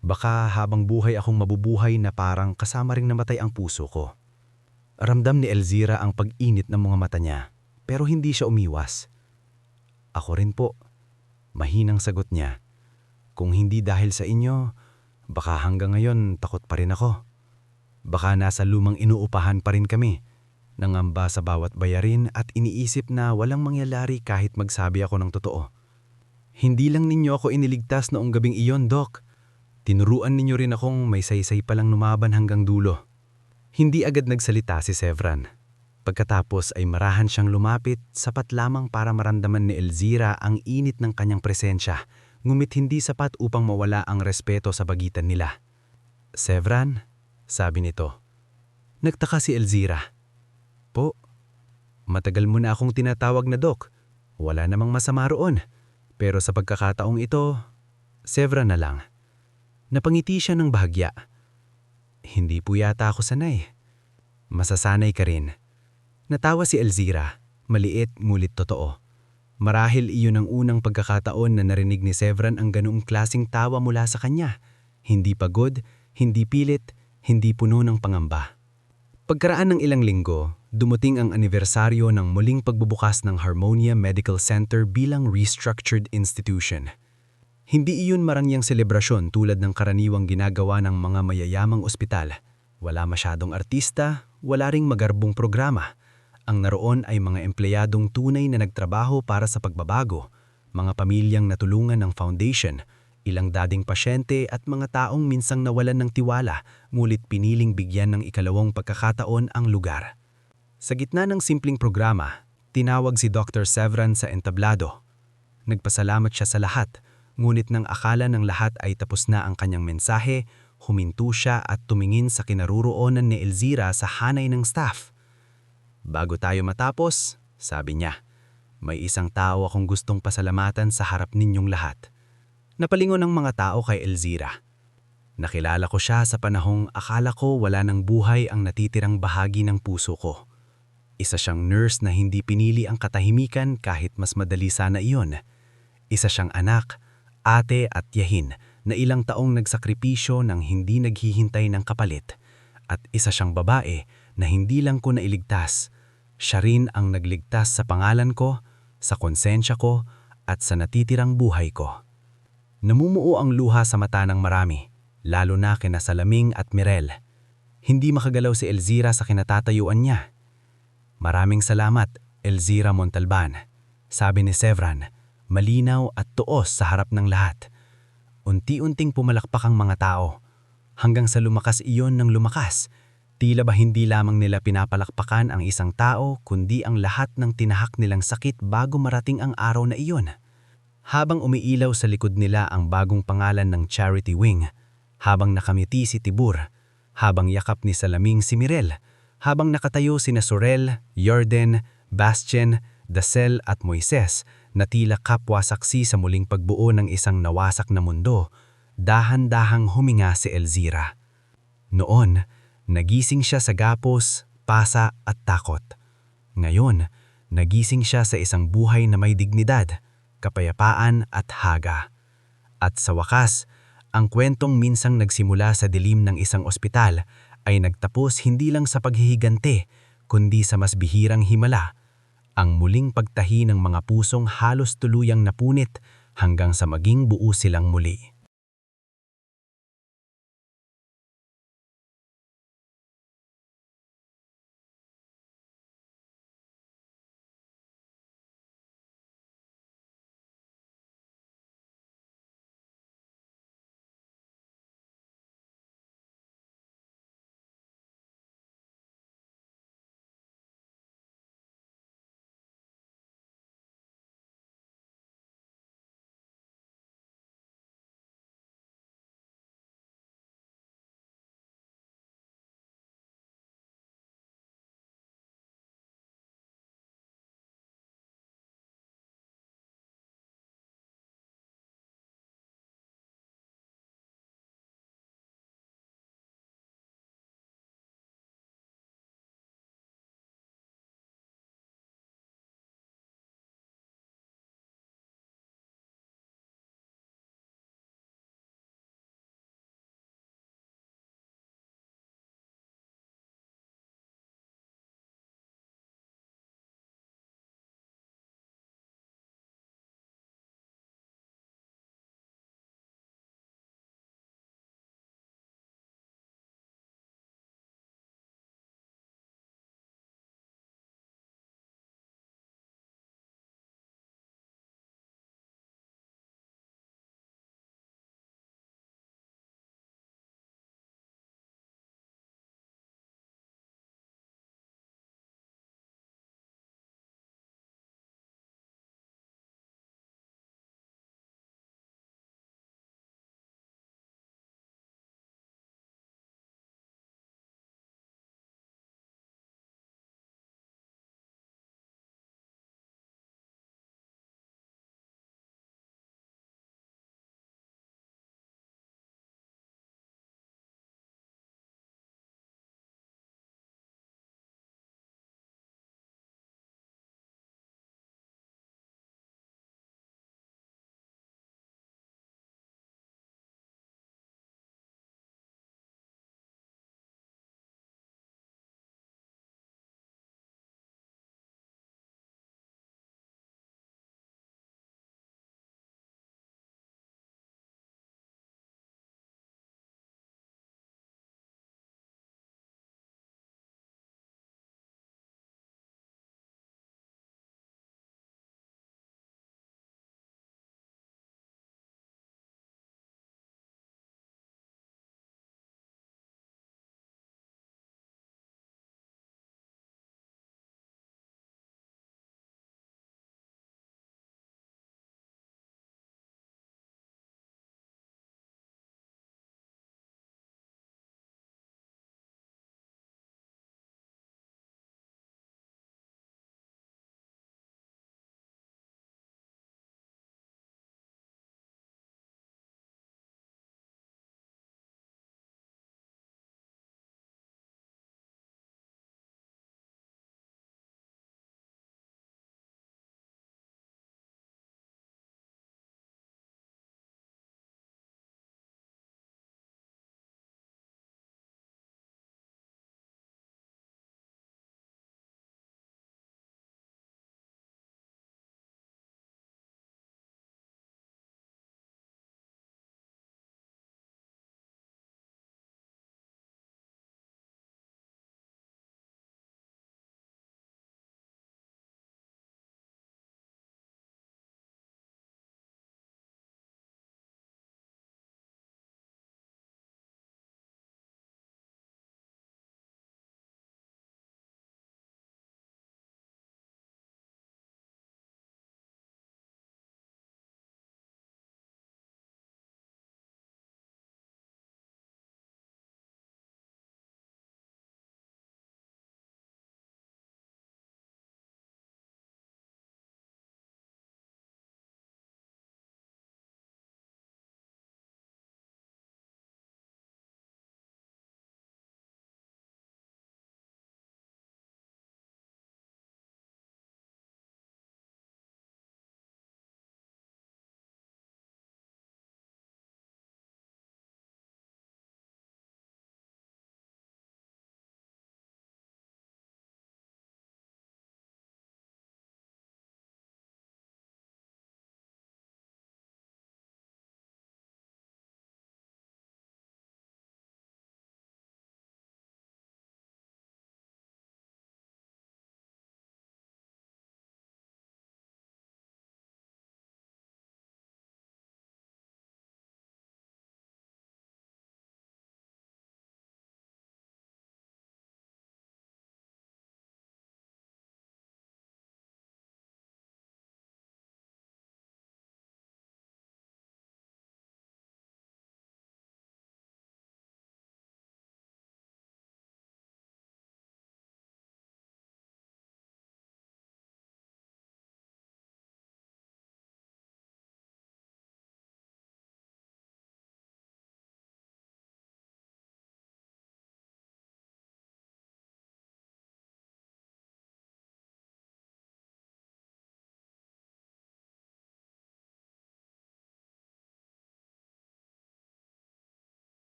baka habang buhay akong mabubuhay na parang kasama ring namatay ang puso ko." Ramdam ni Elzira ang pag-init ng mga mata niya, pero hindi siya umiwas. "Ako rin po," mahinang sagot niya. "Kung hindi dahil sa inyo, baka hanggang ngayon takot pa rin ako. Baka nasa lumang inuupahan pa rin kami, nangamba sa bawat bayarin at iniisip na walang mangyayari kahit magsabi ako ng totoo. Hindi lang ninyo ako iniligtas noong gabing iyon, Doc. Tinuruan ninyo rin akong may saysay palang lumaban hanggang dulo." Hindi agad nagsalita si Sevran. Pagkatapos ay marahan siyang lumapit, sapat lamang para maramdaman ni Elzira ang init ng kanyang presensya, ngumit hindi sapat upang mawala ang respeto sa pagitan nila. "Sevran," sabi nito. Nagtaka si Elzira. "Po, matagal mo na akong tinatawag na Doc. Wala namang masama roon. Pero sa pagkakataong ito, Sevran na lang." Napangiti siya ng bahagya. "Hindi po yata ako sanay." "Masasanay ka rin." Natawa si Elzira, maliit ngulit totoo. Marahil iyon ang unang pagkakataon na narinig ni Sevran ang ganoong klaseng tawa mula sa kanya. Hindi pagod, hindi pilit, hindi puno ng pangamba. Pagkaraan ng ilang linggo, dumating ang anibersaryo ng muling pagbubukas ng Harmonia Medical Center bilang restructured institution. Hindi iyon marangyang selebrasyon tulad ng karaniwang ginagawa ng mga mayayamang ospital. Wala masyadong artista, wala ring magarbong programa. Ang naroon ay mga empleyadong tunay na nagtrabaho para sa pagbabago, mga pamilyang natulungan ng foundation, ilang dating pasyente at mga taong minsang nawalan ng tiwala ngulit piniling bigyan ng ikalawang pagkakataon ang lugar. Sa gitna ng simpleng programa, tinawag si Dr. Sevran sa entablado. Nagpasalamat siya sa lahat, ngunit nang akala ng lahat ay tapos na ang kanyang mensahe, huminto siya at tumingin sa kinaruroonan ni Elzira sa hanay ng staff. "Bago tayo matapos," sabi niya, "may isang tao akong gustong pasalamatan sa harap ninyong lahat." Napalingon ang mga tao kay Elzira. Nakilala ko siya sa panahong akala ko wala ng buhay ang natitirang bahagi ng puso ko. Isa siyang nurse na hindi pinili ang katahimikan kahit mas madali sana iyon. Isa siyang anak, ate at yahin na ilang taong nagsakripisyo nang hindi naghihintay ng kapalit. At isa siyang babae na hindi lang ko nailigtas. Siya rin ang nagligtas sa pangalan ko, sa konsensya ko at sa natitirang buhay ko. Namumuo ang luha sa mata ng marami, lalo na kina Salaming at Mirel. Hindi makagalaw si Elzira sa kinatatayuan niya. Maraming salamat, Elzira Montalban, sabi ni Sevran, malinaw at tuos sa harap ng lahat. Unti-unting pumalakpak ang mga tao, hanggang sa lumakas iyon ng lumakas. Tila ba hindi lamang nila pinapalakpakan ang isang tao kundi ang lahat ng tinahak nilang sakit bago marating ang araw na iyon. Habang umiilaw sa likod nila ang bagong pangalan ng Charity Wing, habang nakamiti si Tibur, habang yakap ni Salaming si Mirel, habang nakatayo sina Sorel, Jordan, Bastien, Dasel at Moises na tila kapwa saksi sa muling pagbuo ng isang nawasak na mundo, dahan-dahang huminga si Elzira. Noon, nagising siya sa gapos, pasa at takot. Ngayon, nagising siya sa isang buhay na may dignidad, kapayapaan at haga. At sa wakas, ang kwentong minsang nagsimula sa dilim ng isang ospital ay nagtapos hindi lang sa paghihigante, kundi sa mas bihirang himala, ang muling pagtahi ng mga pusong halos tuluyang napunit hanggang sa maging buo silang muli.